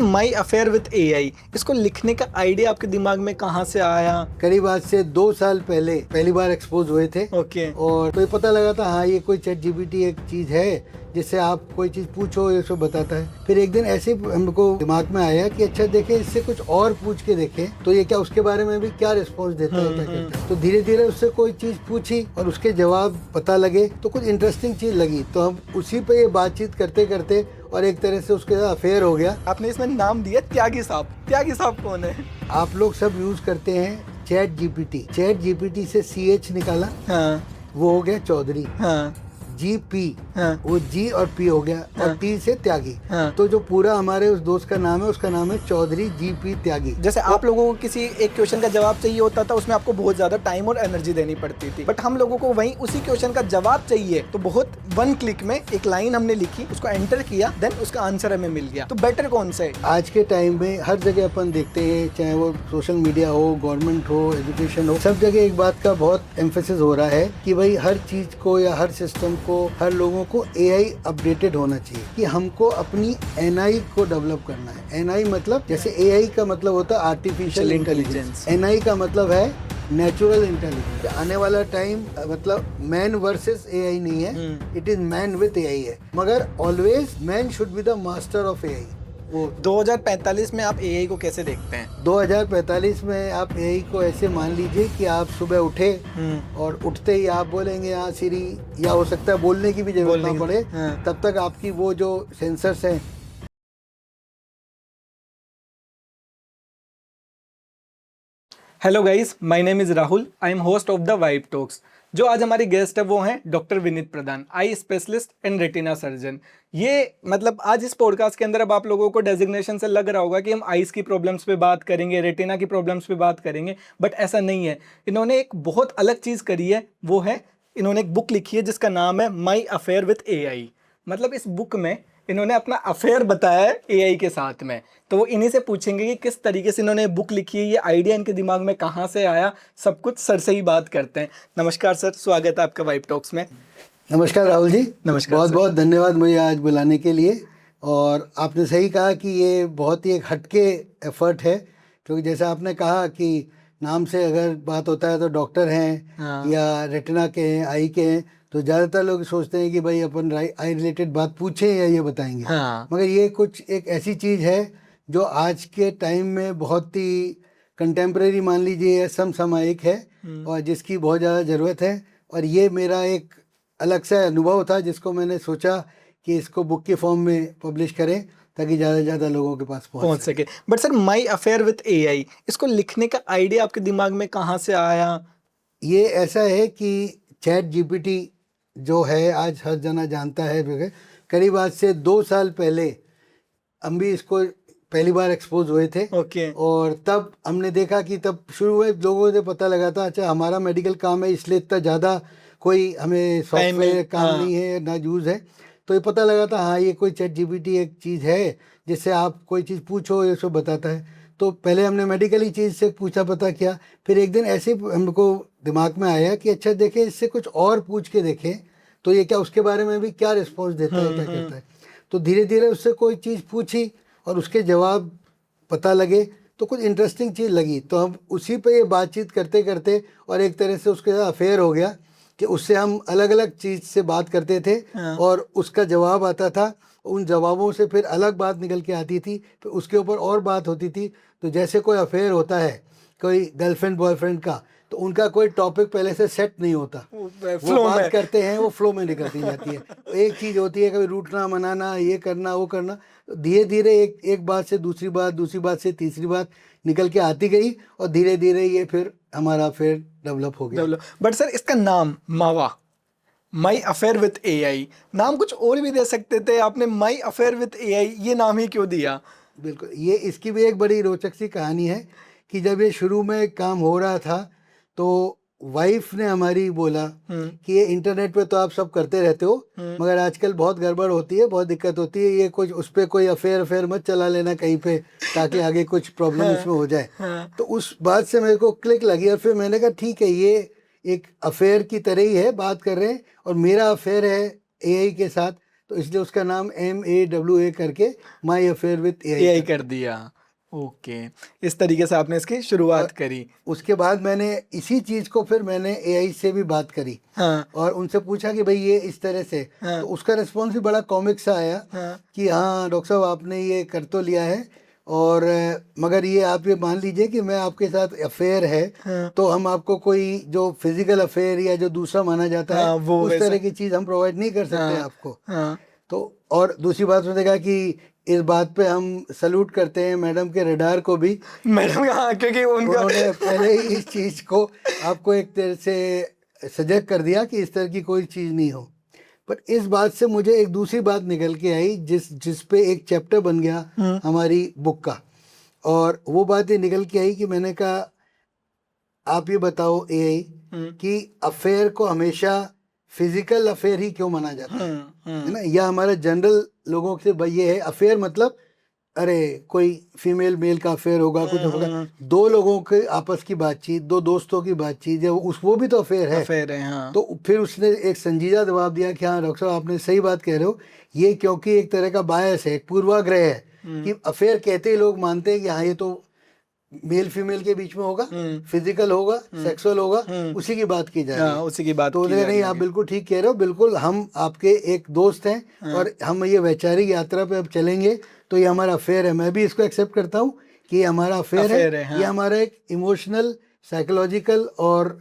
My affair with AI, इसको लिखने का आइडिया आपके दिमाग में कहाँ से आया? करीब आज से 2 साल पहले पहली बार एक्सपोज हुए थे। ओके। और तो ये पता लगा था हाँ ये कोई चैट जीपीटी एक चीज है जिससे आप कोई चीज पूछो ये सब बताता है। फिर एक दिन ऐसे ही हमको दिमाग में आया कि अच्छा देखें इससे कुछ और पूछ के देखें तो ये क्या उसके बारे में भी क्या रिस्पॉन्स देता है, क्या कहता है। तो धीरे धीरे उससे कोई चीज पूछी और उसके जवाब पता लगे तो कुछ इंटरेस्टिंग चीज लगी, तो हम उसी पे ये बातचीत करते करते और एक तरह से उसके साथ अफेयर हो गया। आपने इसमें नाम दिया त्यागी साहब। त्यागी साहब कौन है? आप लोग सब यूज करते हैं चैट जीपीटी। चैट जीपीटी से CH निकाला, हाँ वो हो गया चौधरी। हाँ GP, हाँ वो G और P हो गया और हाँ। T से त्यागी। हाँ। तो जो पूरा हमारे उस दोस्त का नाम है उसका नाम है चौधरी GP त्यागी। जैसे आप लोगों को किसी एक क्वेश्चन का जवाब चाहिए होता था, उसमें आपको बहुत ज्यादा टाइम और एनर्जी देनी पड़ती थी, बट हम लोगों को वहीं उसी क्वेश्चन का जवाब चाहिए तो बहुत वन क्लिक में एक लाइन हमने लिखी, उसको एंटर किया, देन उसका आंसर हमें मिल गया। तो बेटर कौन सा है? आज के टाइम में हर जगह अपन देखते हैं, चाहे वो सोशल मीडिया हो, गवर्नमेंट हो, एजुकेशन हो, सब जगह एक बात का बहुत एम्फेसिस हो रहा है कि भाई हर चीज को या हर सिस्टम को, हर लोगों को AI अपडेटेड होना चाहिए, कि हमको अपनी NI को डेवलप करना है। NI मतलब जैसे AI का मतलब होता है आर्टिफिशियल इंटेलिजेंस, NI का मतलब है नेचुरल इंटेलिजेंस। आने वाला टाइम मतलब मैन वर्सेस AI नहीं है, it is man with AI है, मगर always man should be the master of AI। वो 2045 में आप एआई को कैसे देखते हैं? 2045 में आप AI को ऐसे मान लीजिए कि आप सुबह उठे और उठते ही आप बोलेंगे हाँ सिरी, या हो सकता है बोलने की भी जरूरत ना पड़े, तब तक आपकी वो जो सेंसर्स हैं। Hello guys, my name is Rahul, I am host of the vibe talks. जो आज हमारी गेस्ट है वो हैं doctor Vineet Pradhan, eye specialist and retina surgeon. ये मतलब आज इस पॉडकास्ट के अंदर अब आप लोगों को डेजिग्नेशन से लग रहा होगा कि हम आईज की प्रॉब्लम्स पे बात करेंगे, रेटिना की प्रॉब्लम्स पे बात करेंगे, बट ऐसा नहीं है। इन्होंने एक बहुत अलग चीज़ करी है, वो है इन्होंने एक बुक लिखी है जिसका नाम है माई अफेयर विथ एआई। मतलब इस बुक में इन्होंने अपना अफेयर बताया है एआई के साथ में। तो वो इन्हीं से पूछेंगे कि किस तरीके से इन्होंने बुक लिखी है, ये आइडिया इनके दिमाग में कहाँ से आया, सब कुछ सर से ही बात करते हैं। नमस्कार सर, स्वागत है आपका वाइब टॉक्स में। नमस्कार राहुल जी। नमस्कार बहुत सर। बहुत धन्यवाद मुझे आज बुलाने के लिए। और आपने सही कहा कि ये बहुत ही एक हटके एफर्ट है, क्योंकि जैसा आपने कहा कि नाम से अगर बात होता है तो डॉक्टर हैं हाँ। या रेटिना के हैं, आई के हैं, तो ज़्यादातर लोग सोचते हैं कि भाई अपन आई रिलेटेड बात पूछें या ये बताएंगे। हाँ। मगर ये कुछ एक ऐसी चीज़ है जो आज के टाइम में बहुत ही कंटेम्प्रेरी मान लीजिए या समसामयिक है और जिसकी बहुत ज़्यादा ज़रूरत है। और ये मेरा एक अलग सा अनुभव था जिसको मैंने सोचा कि इसको बुक के फॉर्म में पब्लिश करें ताकि ज़्यादा से ज़्यादा लोगों के पास पहुंच सके। But sir, my affair with AI, इसको लिखने का आइडिया आपके दिमाग में कहाँ से आया? ये ऐसा है कि चैट जीपीटी जो है आज हर जना जानता है। करीब आज से 2 साल पहले हम भी इसको पहली बार एक्सपोज हुए थे। ओके। और तब हमने देखा कि तब शुरू में लोगों से पता लगा था अच्छा हमारा मेडिकल काम है इसलिए इतना ज़्यादा कोई हमें सॉफ्टवेयर काम नहीं है ना यूज़ है। तो ये पता लगा था हाँ ये कोई चैट जीपीटी एक चीज़ है जिससे आप कोई चीज़ पूछो ये सब बताता है। तो पहले हमने मेडिकल ही चीज़ से पूछा पता किया। फिर एक दिन ऐसे ही हमको दिमाग में आया कि अच्छा देखें इससे कुछ और पूछ के देखें तो ये क्या उसके बारे में भी क्या रिस्पॉन्स देता है, क्या कहता है। तो धीरे धीरे उससे कोई चीज़ पूछी और उसके जवाब पता लगे तो कुछ इंटरेस्टिंग चीज़ लगी, तो हम उसी पे ये बातचीत करते करते और एक तरह से उसके साथ अफेयर हो गया कि उससे हम अलग अलग चीज़ से बात करते थे और उसका जवाब आता था, उन जवाबों से फिर अलग बात निकल के आती थी, फिर उसके ऊपर और बात होती थी। तो जैसे कोई अफेयर होता है कोई गर्लफ्रेंड बॉयफ्रेंड का, तो उनका कोई टॉपिक पहले से सेट नहीं होता, वो बात करते हैं वो फ्लो में निकलती जाती है। एक चीज़ होती है कभी रूठना मनाना, ये करना वो करना, तो धीरे धीरे एक बात से दूसरी बात, दूसरी बात से तीसरी बात निकल के आती गई और धीरे धीरे ये फिर हमारा फिर डेवलप हो गया। बट सर, इसका नाम मावा, माई अफेयर विथ एआई, नाम कुछ और भी दे सकते थे, आपने माई अफेयर विथ एआई ये नाम ही क्यों दिया? बिल्कुल, ये इसकी भी एक बड़ी रोचक सी कहानी है कि जब ये शुरू में काम हो रहा था तो वाइफ ने हमारी बोला कि ये इंटरनेट पे तो आप सब करते रहते हो मगर आजकल बहुत गड़बड़ होती है, बहुत दिक्कत होती है, ये कुछ उस पर कोई अफेयर अफेयर मत चला लेना कहीं पे ताकि आगे कुछ प्रॉब्लम इसमें हो जाए। तो उस बात से मेरे को क्लिक लगी और फिर मैंने कहा ठीक है ये एक अफेयर की तरह ही है, बात कर रहे हैं और मेरा अफेयर है एआई के साथ, तो इसलिए उसका नाम MAWA करके माई अफेयर विथ एआई AI कर दिया। ओके, इस तरीके से आपने इसकी शुरुआत करी। उसके बाद मैंने इसी चीज़ को फिर मैंने AI से भी बात करी हाँ और उनसे पूछा कि भाई ये इस तरह से, हाँ तो उसका रिस्पॉन्स भी बड़ा कॉमिक सा आया हाँ कि हाँ डॉक्टर साहब आपने ये कर तो लिया है, और मगर ये आप ये मान लीजिए कि मैं आपके साथ अफेयर है, हाँ तो हम आपको कोई जो फिजिकल अफेयर या जो दूसरा माना जाता है हाँ, वो उस वैसा। तरह की चीज़ हम प्रोवाइड नहीं कर सकते हाँ आपको। हाँ तो और दूसरी बात उसने कहा कि इस बात पे हम सल्यूट करते हैं मैडम के रडार को भी, मैडम, हाँ क्योंकि उनका उन्होंने पहले ही इस चीज़ को आपको एक तरह से सजग कर दिया कि इस तरह की कोई चीज़ नहीं हो। पर इस बात से मुझे एक दूसरी बात निकल के आई जिस पे एक चैप्टर बन गया हमारी बुक का, और वो बात ये निकल के आई कि मैंने कहा आप ये बताओ AI कि अफेयर को हमेशा फिजिकल अफेयर ही क्यों माना जाता है ना, या हमारा जनरल लोगों से भाई ये है अफेयर मतलब अरे कोई फीमेल मेल का अफेयर होगा, कुछ होगा, दो लोगों के आपस की बातचीत, दो दोस्तों की बातचीत, जब उस वो भी तो अफेयर है। अफेयर है। हाँ तो फिर उसने एक संजीदा जवाब दिया कि हाँ डॉक्टर साहब आप सही बात कह रहे हो, ये क्योंकि एक तरह का बायस है, एक पूर्वाग्रह है कि अफेयर कहते ही लोग मानते हैं कि हाँ ये तो मेल फीमेल के बीच में होगा, फिजिकल होगा, सेक्सुअल होगा, उसी की बात की जा रही हाँ, है। उसी की बात तो की उन्होंने जा रही नहीं, आप है। बिल्कुल ठीक कह रहे हो, बिल्कुल हम आपके एक दोस्त हैं और हम ये वैचारिक यात्रा पे अब चलेंगे, तो ये हमारा अफेयर है। मैं भी इसको एक्सेप्ट करता हूँ कि ये हमारा अफेयर अफेयर है, है, हाँ। ये हमारा एक इमोशनल, साइकोलॉजिकल और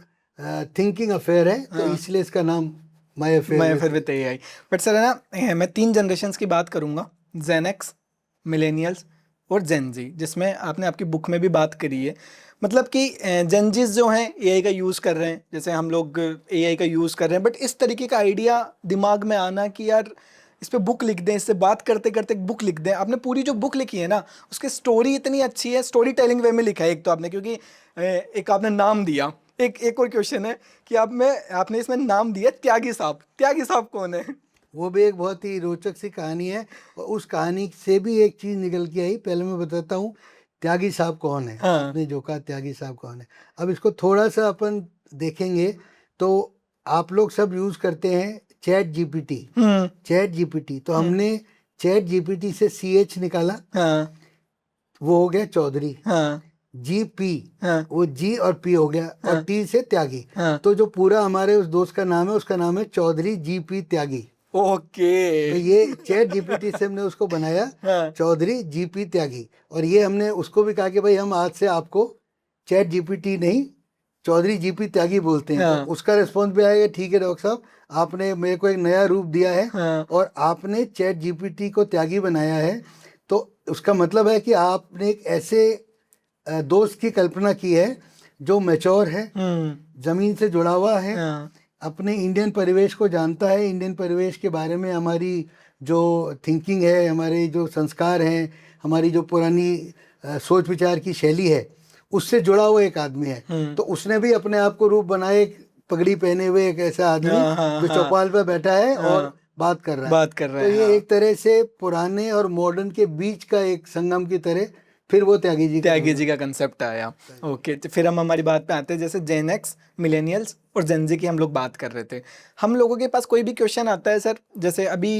थिंकिंग अफेयर है, तो इसलिए इसका नाम माई अफेयर मैं फिर भी AI। बट सर है ना, मैं 3 जनरेशन्स की बात करूंगा, जेन एक्स, मिलेनियल्स और जेन जी, जिसमें आपने आपकी बुक में भी बात करी है। मतलब कि जेन जीज जो हैं AI का यूज़ कर रहे हैं, जैसे हम लोग AI का यूज़ कर रहे हैं, बट इस तरीके का आइडिया दिमाग में आना कि यार इस पे बुक लिख दें, इससे बात करते करते बुक लिख दें। आपने पूरी जो बुक लिखी है ना, उसकी स्टोरी इतनी अच्छी है, स्टोरी टेलिंग वे में लिखा है एक तो आपने, क्योंकि एक आपने नाम दिया। एक और क्वेश्चन है कि आपने इसमें नाम दिया त्यागी साहब। त्यागी साहब कौन है? वो भी एक बहुत ही रोचक सी कहानी है, और उस कहानी से भी एक चीज़ निकल के आई। पहले मैं बताता हूँ त्यागी साहब कौन है। हाँ आपने जो कहा त्यागी साहब कौन है, अब इसको थोड़ा सा अपन देखेंगे तो आप लोग सब यूज़ करते हैं ChatGPT। ChatGPT तो हमने ChatGPT से CH निकाला, हाँ वो हो गया चौधरी। हाँ GP हाँ वो G और P हो गया, और हाँ T से त्यागी। हाँ। तो जो पूरा हमारे उस दोस्त का नाम है, उसका नाम है चौधरी GP त्यागी। ओके। तो ये ChatGPT से हमने उसको बनाया हाँ चौधरी GP त्यागी, और ये हमने उसको भी कहा कि भाई हम आज से आपको ChatGPT नहीं चौधरी GP त्यागी बोलते हैं। हाँ तो उसका रिस्पॉन्स भी आएगा, ठीक है डॉक्टर साहब आपने मेरे को एक नया रूप दिया है हाँ और आपने ChatGPT को त्यागी बनाया है, तो उसका मतलब है कि आपने एक ऐसे दोस्त की कल्पना की है जो मैच्योर है, ज़मीन से जुड़ा हुआ है, हाँ अपने इंडियन परिवेश को जानता है, इंडियन परिवेश के बारे में हमारी जो थिंकिंग है, हमारे जो संस्कार हैं, हमारी जो पुरानी सोच विचार की शैली है, उससे जुड़ा हुआ एक आदमी है। तो उसने भी अपने आप को रूप बनाए, पगड़ी पहने हुए एक ऐसा आदमी हाँ हाँ जो हाँ चौपाल पर बैठा है हाँ, और बात कर रहा है। बात कर रहे तो हैं। ये हाँ, एक तरह से पुराने और मॉडर्न के बीच का एक संगम की तरह फिर वो त्यागी जी का त्यागी जी का कंसेप्ट आया। ओके, तो फिर हम हमारी बात पे आते हैं, जैसे जेन एक्स, मिलेनियल्स और जेन जी की हम लोग बात कर रहे थे। हम लोगों के पास कोई भी क्वेश्चन आता है सर, जैसे अभी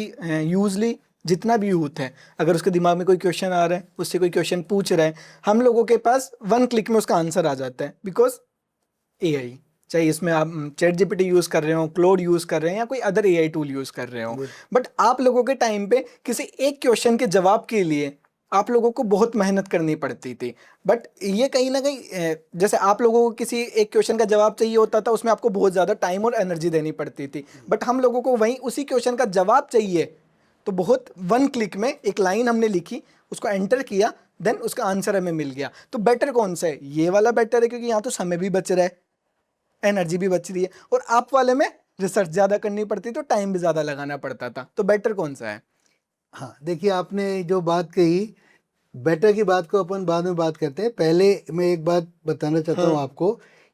यूजली जितना भी यूथ है, अगर उसके दिमाग में कोई क्वेश्चन आ रहा है, उससे कोई क्वेश्चन पूछ रहा है, हम लोगों के पास 1 क्लिक में उसका आंसर आ जाता है, बिकॉज AI, चाहे इसमें आप ChatGPT यूज़ कर रहे हो, क्लोड यूज़ कर रहे हैं, या कोई अदर AI टूल यूज़ कर रहे हो। बट आप लोगों के टाइम पे किसी एक क्वेश्चन के जवाब के लिए आप लोगों को बहुत मेहनत करनी पड़ती थी। बट ये कहीं ना कहीं जैसे आप लोगों को किसी एक क्वेश्चन का जवाब चाहिए होता था, उसमें आपको बहुत ज़्यादा टाइम और एनर्जी देनी पड़ती थी। बट हम लोगों को वहीं उसी क्वेश्चन का जवाब चाहिए, तो बहुत 1 क्लिक में एक लाइन हमने लिखी, उसको एंटर किया, देन उसका आंसर हमें मिल गया। तो बेटर कौन सा है? ये वाला बेटर है, क्योंकि यहाँ तो समय भी बच रहा है, एनर्जी भी बच रही है, और आप वाले में रिसर्च ज़्यादा करनी पड़ती, तो टाइम भी ज़्यादा लगाना पड़ता था। तो बेटर कौन सा है? हाँ देखिए, आपने जो बात कही, बेटर की बात को अपन बाद में बात करते हैं। पहले मैं एक बात बताना चाहता हूँ आपको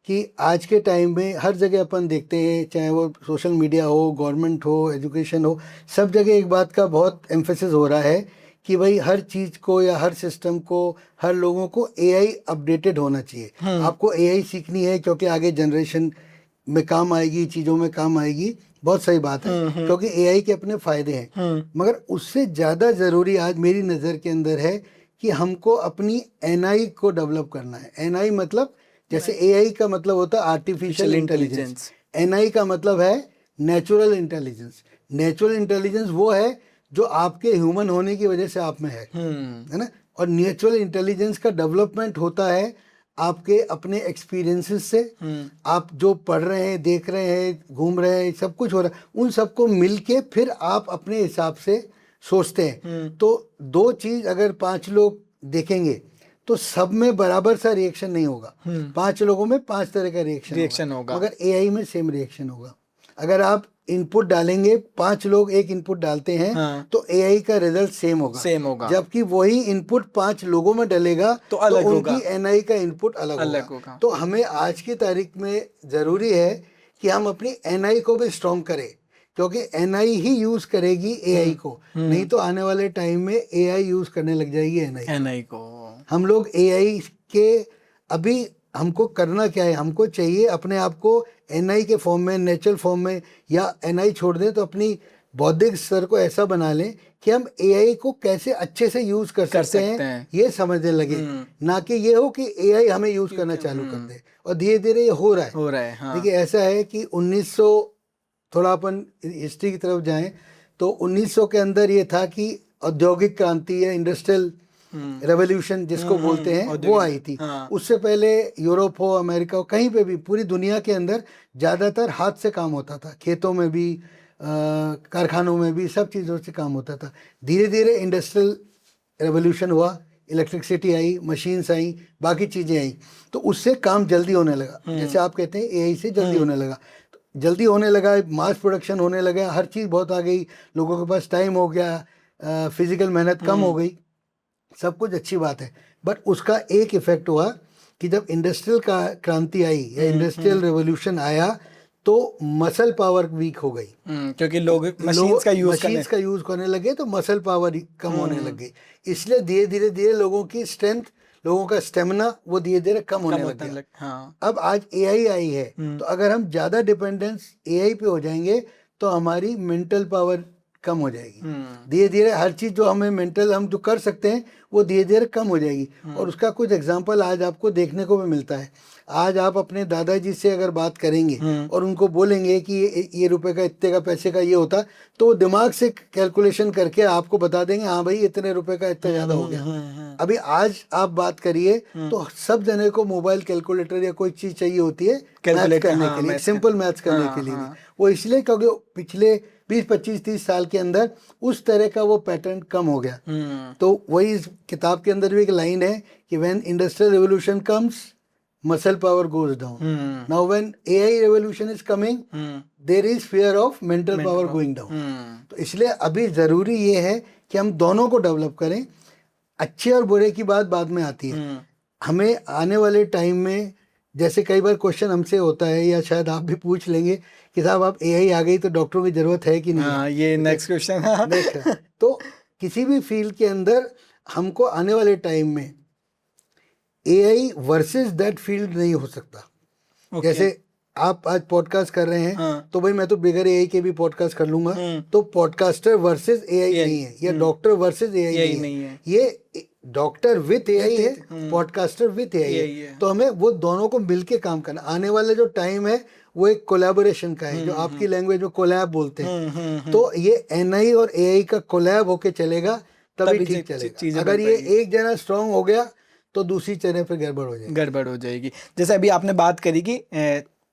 कि आज के टाइम में हर जगह अपन देखते हैं, चाहे वो सोशल मीडिया हो, गवर्नमेंट हो, एजुकेशन हो, सब जगह एक बात का बहुत एम्फेसिस हो रहा है कि भाई हर चीज़ को या हर सिस्टम को, हर लोगों को AI अपडेटेड होना चाहिए। आपको AI सीखनी है क्योंकि आगे जनरेशन में काम आएगी, चीज़ों में काम आएगी, बहुत सही बात है, क्योंकि एआई के अपने फायदे हैं। मगर उससे ज़्यादा ज़रूरी आज मेरी नज़र के अंदर है कि हमको अपनी एनआई को डेवलप करना है। एनआई मतलब जैसे एआई का मतलब होता है आर्टिफिशियल इंटेलिजेंस, एनआई का मतलब है नेचुरल इंटेलिजेंस। नेचुरल इंटेलिजेंस वो है जो आपके ह्यूमन होने की वजह से आप में है ना। और नेचुरल इंटेलिजेंस का डेवलपमेंट होता है आपके अपने एक्सपीरियंसेस से। आप जो पढ़ रहे हैं, देख रहे हैं, घूम रहे हैं, सब कुछ हो रहा है, उन सबको मिलके फिर आप अपने हिसाब से सोचते हैं। तो दो चीज अगर 5 लोग देखेंगे तो सब में बराबर सा रिएक्शन नहीं होगा। 5 लोगों में 5 तरह का रिएक्शन होगा, मगर एआई में सेम रिएक्शन होगा। अगर आप इनपुट डालेंगे, 5 लोग एक इनपुट डालते हैं, तो एआई का रिजल्ट सेम होगा। जबकि वही इनपुट 5 लोगों में डलेगा तो उनकी एनआई का इनपुट अलग होगा। तो हमें आज की तारीख में जरूरी है कि हम अपनी एनआई को भी स्ट्रॉन्ग करें, क्योंकि एनआई ही यूज करेगी एआई को। नहीं तो आने वाले टाइम में एआई यूज करने लग जाएगी एनआई को। हम लोग एआई के अभी हमको करना क्या है, हमको चाहिए अपने आप को एनआई के फॉर्म में, नेचुरल फॉर्म में, या एनआई छोड़ दें तो अपनी बौद्धिक स्तर को ऐसा बना लें कि हम एआई को कैसे अच्छे से यूज कर सकते हैं ये समझने लगे। ना कि ये हो कि एआई हमें यूज करना चालू कर दे। और धीरे धीरे ये हो रहा है। हाँ। देखिए ऐसा है कि 1900, थोड़ा अपन हिस्ट्री की तरफ जाएं तो 1900 के अंदर ये था कि औद्योगिक क्रांति या इंडस्ट्रियल रेवोल्यूशन जिसको बोलते हैं वो आई थी। उससे पहले यूरोप हो, अमेरिका हो, कहीं पे भी पूरी दुनिया के अंदर ज़्यादातर हाथ से काम होता था, खेतों में भी, कारखानों में भी, सब चीज़ों से काम होता था। धीरे धीरे इंडस्ट्रियल रेवोल्यूशन हुआ, इलेक्ट्रिसिटी आई, मशीन्स आई, बाकी चीज़ें आई, तो उससे काम जल्दी होने लगा। जैसे आप कहते हैं एआई से जल्दी होने लगा, जल्दी होने लगा, मास प्रोडक्शन होने लगा, हर चीज़ बहुत आ गई, लोगों के पास टाइम हो गया, फिजिकल मेहनत कम हो गई, सब कुछ अच्छी बात है। बट उसका एक इफेक्ट हुआ कि जब इंडस्ट्रियल का क्रांति आई या इंडस्ट्रियल रेवोल्यूशन आया तो मसल पावर वीक हो गई, क्योंकि लोग मशीन्स का यूज करने लगे, तो मसल पावर कम होने लग गई। इसलिए धीरे धीरे लोगों की स्ट्रेंथ, लोगों का स्टेमिना वो धीरे धीरे कम होने लग गया। हाँ। अब आज एआई आई है, तो अगर हम ज़्यादा डिपेंडेंस एआई पे हो जाएंगे तो हमारी मेंटल पावर कम हो जाएगी। धीरे धीरे हर चीज़ जो हमें मेंटल हम जो कर सकते हैं वो धीरे धीरे कम हो जाएगी। और उसका कुछ एग्जांपल आज आपको देखने को भी मिलता है। आज आप अपने दादाजी से अगर बात करेंगे और उनको बोलेंगे कि ये रुपए का, इतने का, पैसे का ये होता, तो वो दिमाग से कैलकुलेशन करके आपको बता देंगे, हाँ भाई इतने रुपए का इतना ज़्यादा हो गया। अभी आज आप बात करिए तो सब जने को मोबाइल कैलकुलेटर या कोई चीज़ चाहिए होती है मैथ्स करने के लिए, सिंपल मैथ्स करने के लिए। वो इसलिए क्योंकि पिछले 20, 25, 30 साल के अंदर उस तरह का वो पैटर्न कम हो गया। तो वही इस किताब के अंदर भी एक लाइन है कि when industrial revolution comes, muscle power goes down. Now when AI revolution is coming, there is fear of mental power going down. तो इसलिए अभी ज़रूरी ये है कि हम दोनों को डेवलप करें। अच्छे और बुरे की बात बाद में आती है। हमें आने वाले टाइम में, जैसे कई बार क्वेश्चन हमसे होता है या शायद आप भी पूछ लेंगे कि साहब आप एआई आ गई तो डॉक्टरों की ज़रूरत है कि नहीं। ये नेक्स्ट क्वेश्चन। तो किसी भी फील्ड के अंदर हमको आने वाले टाइम में एआई वर्सेस दैट फील्ड नहीं हो सकता। जैसे आप आज पॉडकास्ट कर रहे हैं, तो भाई मैं तो बगैर एआई के भी पॉडकास्ट कर लूंगा। तो पॉडकास्टर वर्सेस एआई नहीं है, या डॉक्टर वर्सेस एआई नहीं है, ये डॉक्टर विथ एआई है, पॉडकास्टर विथ एआई है। तो हमें वो दोनों को मिलके काम करना। आने वाला जो टाइम है वो एक कोलैबोरेशन का है, जो आपकी लैंग्वेज में कोलैब बोलते हैं। तो ये एनआई और एआई का कोलैब होके चलेगा तभी ठीक चलेगा। अगर ये एक जना स्ट्रांग हो गया तो दूसरी चीजें फिर गड़बड़ हो जाएगी। जैसे अभी आपने बात करी कि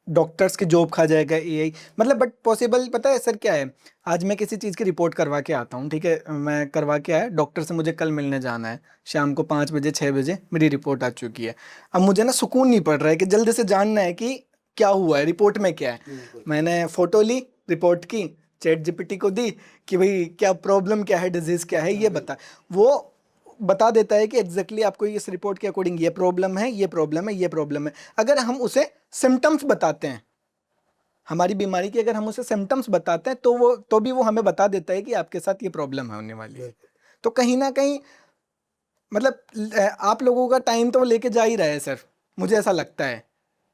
डॉक्टर्स की जॉब खा जाएगा एआई, मतलब बट पॉसिबल पता है सर क्या है, आज मैं किसी चीज़ की रिपोर्ट करवा के आता हूँ, ठीक है, मैं करवा के आया, डॉक्टर से मुझे कल मिलने जाना है, शाम को 5 बजे 6 बजे मेरी रिपोर्ट आ चुकी है। अब मुझे ना सुकून नहीं पड़ रहा है कि जल्दी से जानना है कि क्या हुआ है, रिपोर्ट में क्या है। मैंने फ़ोटो ली रिपोर्ट की, चैट जीपीटी को दी कि भाई क्या प्रॉब्लम क्या है, डिजीज़ क्या है, ये बता। वो बता देता है कि एग्जैक्टली आपको इस रिपोर्ट के अकॉर्डिंग ये प्रॉब्लम है, ये प्रॉब्लम है, ये प्रॉब्लम है। अगर हम उसे सिम्टम्स बताते हैं, हमारी बीमारी के अगर हम उसे सिम्टम्स बताते हैं तो भी वो हमें बता देता है कि आपके साथ ये प्रॉब्लम है होने वाली है। तो कहीं ना कहीं मतलब आप लोगों का टाइम तो वो लेके जा ही रहा है सर, मुझे ऐसा लगता है।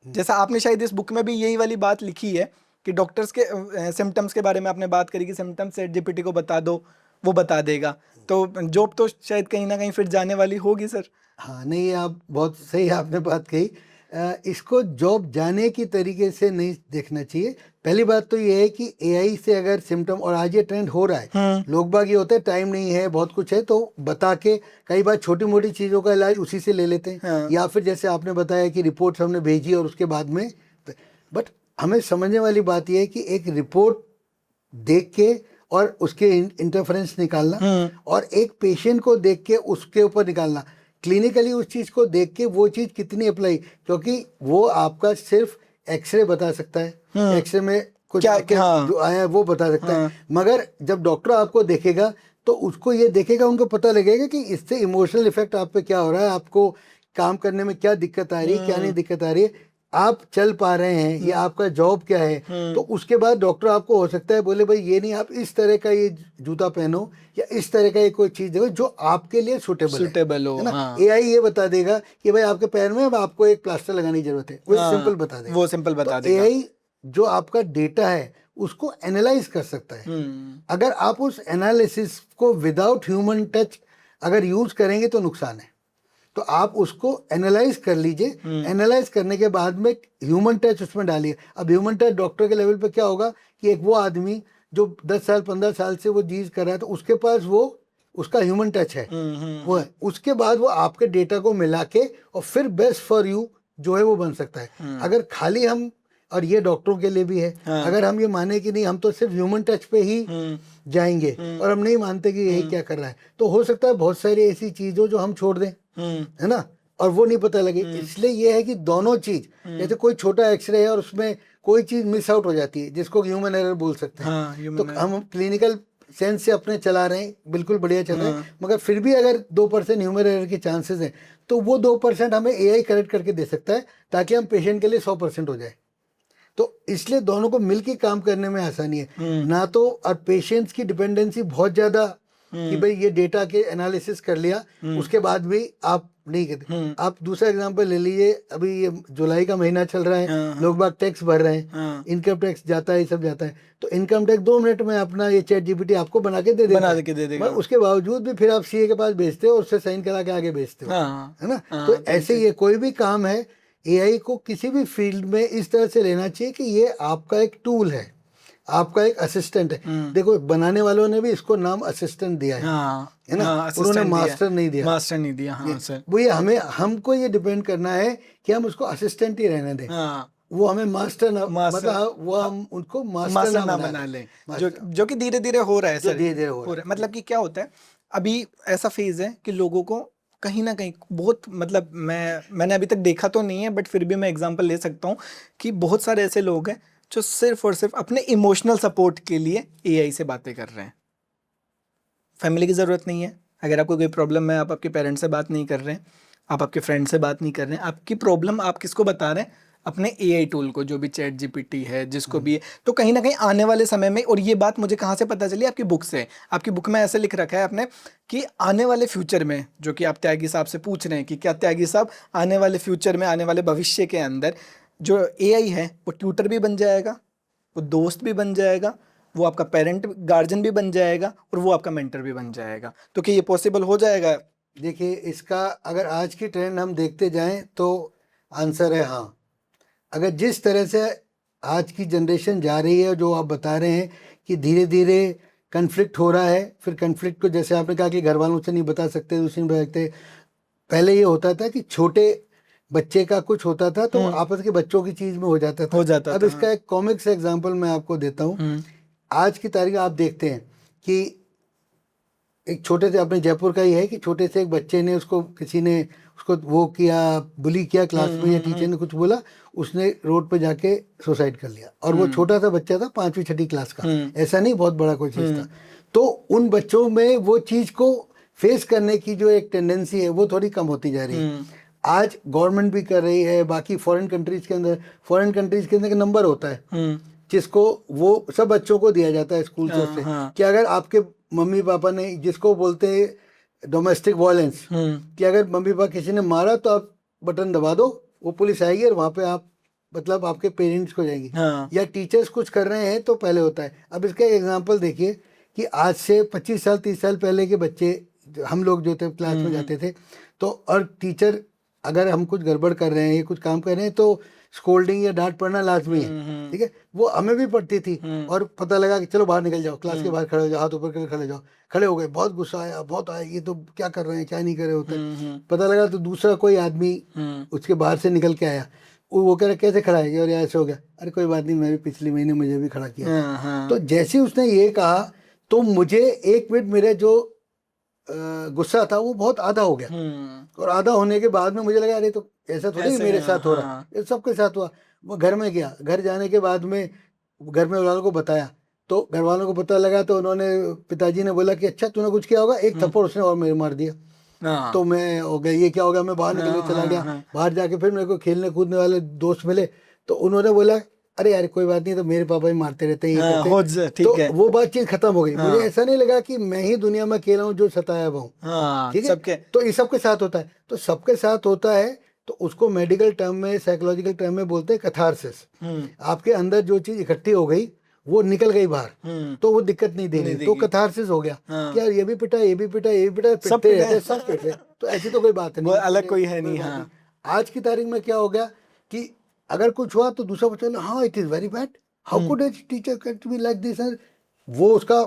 जैसा आपने शायद इस बुक में भी यही वाली बात लिखी है कि डॉक्टर्स के सिम्टम्स के बारे में आपने बात करी कि सिम्टम्स चैट जीपीटी को बता दो, वो बता देगा। तो जॉब तो शायद कहीं ना कहीं फिर जाने वाली होगी सर। हाँ नहीं, आप बहुत सही आपने बात कही। इसको जॉब जाने की तरीके से नहीं देखना चाहिए। पहली बात तो ये है कि एआई से अगर सिम्टम, और आज ये ट्रेंड हो रहा है, लोग बाग ये होता है टाइम नहीं है, बहुत कुछ है, तो बता के कई बार छोटी मोटी चीज़ों का इलाज उसी से ले लेते हैं। हाँ। या फिर जैसे आपने बताया कि रिपोर्ट्स हमने भेजी और उसके बाद में, बट हमें समझने वाली बात यह है कि एक रिपोर्ट देख के और उसके इंटरफेरेंस निकालना, और एक पेशेंट को देख के उसके ऊपर निकालना, क्लिनिकली उस चीज़ को देख के वो चीज़ कितनी अप्लाई, क्योंकि वो आपका सिर्फ एक्सरे बता सकता है, एक्सरे में कुछ जो आया है वो बता सकता है, मगर जब डॉक्टर आपको देखेगा तो उसको ये देखेगा, उनको पता लगेगा कि इससे इमोशनल इफेक्ट आप पे क्या हो रहा है, आपको काम करने में क्या दिक्कत आ रही है, क्या नहीं दिक्कत आ रही है, आप चल पा रहे हैं, ये आपका जॉब क्या है। तो उसके बाद डॉक्टर आपको हो सकता है बोले भाई ये नहीं, आप इस तरह का ये जूता पहनो या इस तरह का ये कोई चीज देखो जो आपके लिए सुटेबल हो, है ना। हाँ। एआई ये बता देगा कि भाई आपके पैर में अब आपको एक प्लास्टर लगाने की जरूरत है, वो सिंपल बता देगा, वो सिंपल बता देगा। एआई जो आपका डेटा है उसको एनालाइज कर सकता है। अगर आप उस एनालिसिस को विदाउट ह्यूमन टच अगर यूज करेंगे तो नुकसान है। तो आप उसको एनालाइज कर लीजिए, एनालाइज करने के बाद में ह्यूमन टच उसमें डालिए। अब ह्यूमन टच डॉक्टर के लेवल पे क्या होगा कि एक वो आदमी जो 10 साल 15 साल से वो चीज कर रहा है, तो उसके पास वो उसका ह्यूमन टच है, वो है। उसके बाद वो आपके डेटा को मिला के और फिर बेस्ट फॉर यू जो है वो बन सकता है। अगर खाली हम, और ये डॉक्टरों के लिए भी है, अगर हम ये माने कि नहीं हम तो सिर्फ ह्यूमन टच पे ही जाएंगे और हम नहीं मानते कि यही क्या कर रहा है, तो हो सकता है बहुत सारी ऐसी चीज़ों जो हम छोड़ दें, है ना, और वो नहीं पता लगे। इसलिए ये है कि दोनों चीज, जैसे कोई छोटा एक्सरे है और उसमें कोई चीज मिस आउट हो जाती है जिसको ह्यूमन एरर बोल सकते हैं, तो हम क्लिनिकल सेंस से अपने चला रहे हैं, बिल्कुल बढ़िया चल रहे हैं, मगर फिर भी अगर 2% ह्यूमन एरर के चांसेस हैं तो वो 2% हमें एआई करेक्ट करके दे सकता है ताकि हम पेशेंट के लिए 100% हो जाए। तो इसलिए दोनों को मिलकर काम करने में आसानी है ना। तो और पेशेंट्स की डिपेंडेंसी बहुत ज्यादा कि भाई ये डेटा के एनालिसिस कर लिया उसके बाद भी आप नहीं कहते। आप दूसरा एग्जांपल ले लीजिए, अभी ये जुलाई का महीना चल रहा है, लोग बाग टैक्स भर रहे हैं, इनकम टैक्स जाता है, ये सब जाता है, तो इनकम टैक्स 2 मिनट में अपना ये चैट जीपीटी आपको बना के दे देगा, मगर उसके बावजूद भी फिर आप सीए के पास भेजते हो और उससे साइन करा के आगे भेजते हो, है ना। तो ऐसे ये कोई भी काम है, एआई को किसी भी फील्ड में इस तरह से लेना चाहिए कि ये आपका एक टूल है, आपका एक असिस्टेंट है। देखो बनाने वालों ने भी इसको नाम असिस्टेंट दिया है ना, उन्होंने मास्टर नहीं दिया। हाँ सर, वो ये हमको ये डिपेंड करना है कि हम उसको असिस्टेंट ही रहने दें। वो हमें मास्टर ना, मतलब वो हम उनको मास्टर ना बना लें, जो कि धीरे धीरे हो रहा है सर, धीरे धीरे हो रहा है। मतलब कि क्या होता है अभी ऐसा फेज है कि लोगों को कहीं ना कहीं बहुत, मतलब मैंने अभी तक देखा तो नहीं है, बट फिर भी मैं एग्जांपल ले सकता हूँ कि बहुत सारे ऐसे लोग हैं जो सिर्फ और सिर्फ अपने इमोशनल सपोर्ट के लिए एआई से बातें कर रहे हैं। फैमिली की ज़रूरत नहीं है, अगर आपको कोई प्रॉब्लम है, आप आपके पेरेंट्स से बात नहीं कर रहे हैं, आप आपके फ्रेंड से बात नहीं कर रहे हैं, आपकी प्रॉब्लम आप किसको बता रहे हैं? अपने एआई टूल को, जो भी चैट जीपीटी है, जिसको भी है। तो कहीं ना कहीं आने वाले समय में, और ये बात मुझे कहाँ से पता चली? आपकी बुक से। आपकी बुक में ऐसे लिख रखा है आपने कि आने वाले फ्यूचर में, जो कि आप त्यागी साहब से पूछ रहे हैं कि क्या त्यागी साहब आने वाले फ्यूचर में, आने वाले भविष्य के अंदर जो एआई है वो ट्यूटर भी बन जाएगा, वो दोस्त भी बन जाएगा, वो आपका पेरेंट गार्जियन भी बन जाएगा, और वो आपका मेंटर भी बन जाएगा। तो क्या ये पॉसिबल हो जाएगा? देखिए, इसका अगर आज की ट्रेंड हम देखते जाएं तो आंसर है हाँ। अगर जिस तरह से आज की जनरेशन जा रही है, जो आप बता रहे हैं कि धीरे धीरे कन्फ्लिक्ट हो रहा है, फिर कन्फ्लिक्ट को जैसे आपने कहा कि घर वालों से नहीं बता सकते, दूसरे नहीं बता सकते, पहले ये होता था कि छोटे बच्चे का कुछ होता था तो आपस के बच्चों की चीज में हो जाता था। अब इसका एक कॉमिक्स एग्जांपल मैं आपको देता हूँ। आज की तारीख आप देखते हैं कि एक छोटे से, अपने जयपुर का ही है कि छोटे से एक बच्चे ने किसी ने उसको वो किया, बुली किया क्लास में, या टीचर ने कुछ बोला, उसने रोड पे जाके सुसाइड कर लिया, और वो छोटा सा बच्चा था 5वीं 6वीं क्लास का, ऐसा नहीं बहुत बड़ा कोई चीज था। तो उन बच्चों में वो चीज को फेस करने की जो एक टेंडेंसी है वो थोड़ी कम होती जा रही है। आज गवर्नमेंट भी कर रही है, बाकी फॉरेन कंट्रीज के अंदर नंबर होता है जिसको वो सब बच्चों को दिया जाता है स्कूल से, कि अगर आपके मम्मी पापा ने, जिसको बोलते हैं डोमेस्टिक वायलेंस, कि अगर मम्मी पापा किसी ने मारा तो आप बटन दबा दो, वो पुलिस आएगी और वहाँ पे आप मतलब आपके पेरेंट्स को जाएंगी, हाँ या टीचर्स कुछ कर रहे हैं तो पहले होता है। अब इसका एग्जांपल देखिए कि आज से 25 साल 30 साल पहले के बच्चे, हम लोग जो थे क्लास में जाते थे, तो और टीचर अगर हम कुछ गड़बड़ कर रहे हैं या कुछ काम कर रहे हैं तो स्कोल्डिंग या डांट पड़ना लाजमी है, ठीक है, वो हमें भी पड़ती थी। और पता लगा कि चलो बाहर निकल जाओ, क्लास के बाहर खड़े हो जाओ, हाथ ऊपर करके खड़े हो जाओ, खड़े हो गए, बहुत गुस्सा आया, बहुत आया, ये तो क्या कर रहे हैं, क्या नहीं कर रहे होते। पता लगा तो दूसरा कोई आदमी उसके बाहर से निकल के आया, वो कह रहा कैसे खड़ा है, और ऐसे हो गया, अरे कोई बात नहीं, मैं भी पिछले महीने मुझे भी खड़ा किया था। तो जैसे उसने ये कहा तो मुझे 1 मिनट मेरा जो गुस्सा था वो बहुत आधा हो गया, और आधा होने के बाद में मुझे लगा अरे तो ऐसा थोड़ी ऐसे मेरे है, साथ हो रहा है, ये सबके साथ हुआ। वो घर में गया, घर जाने के बाद में घर में वालों को बताया, तो घर वालों को पता लगा, तो उन्होंने, पिताजी ने बोला कि अच्छा तूने कुछ किया होगा, एक थप्पड़ उसने और मेरे मार दिया। हाँ तो मैं हो गया, ये क्या हो गया, मैं बाहर निकल के चला गया। बाहर जाके फिर मेरे को खेलने कूदने वाले दोस्त मिले, तो उन्होंने बोला अरे यार कोई बात नहीं, तो मेरे पापा ही मारते रहते हैं, ये करते हैं। ठीक है। तो वो बातचीत खत्म हो गई। मुझे ऐसा नहीं लगा कि मैं ही दुनिया में अकेला हूँ जो सताया हुआ हूँ, हाँ ठीक है, सबके तो ये सबके साथ होता है। तो सबके साथ होता है, तो उसको मेडिकल टर्म में, साइकोलॉजिकल टर्म में बोलते हैं कैथारसिस। आपके अंदर जो चीज इकट्ठी हो गई वो निकल गई बाहर, तो वो दिक्कत नहीं दे रही, तो कैथारसिस हो गया कि यार ये भी पिटा, ये भी पिटा, ये भी पिटा, पिटते रहते, सब पिट रहे, तो ऐसी तो कोई बात नहीं, अलग कोई है नहीं। हाँ आज की तारीख में क्या हो गया कि अगर कुछ हुआ तो दूसरा बच्चा, हाँ it is very bad, how could a teacher can be like this, वो उसका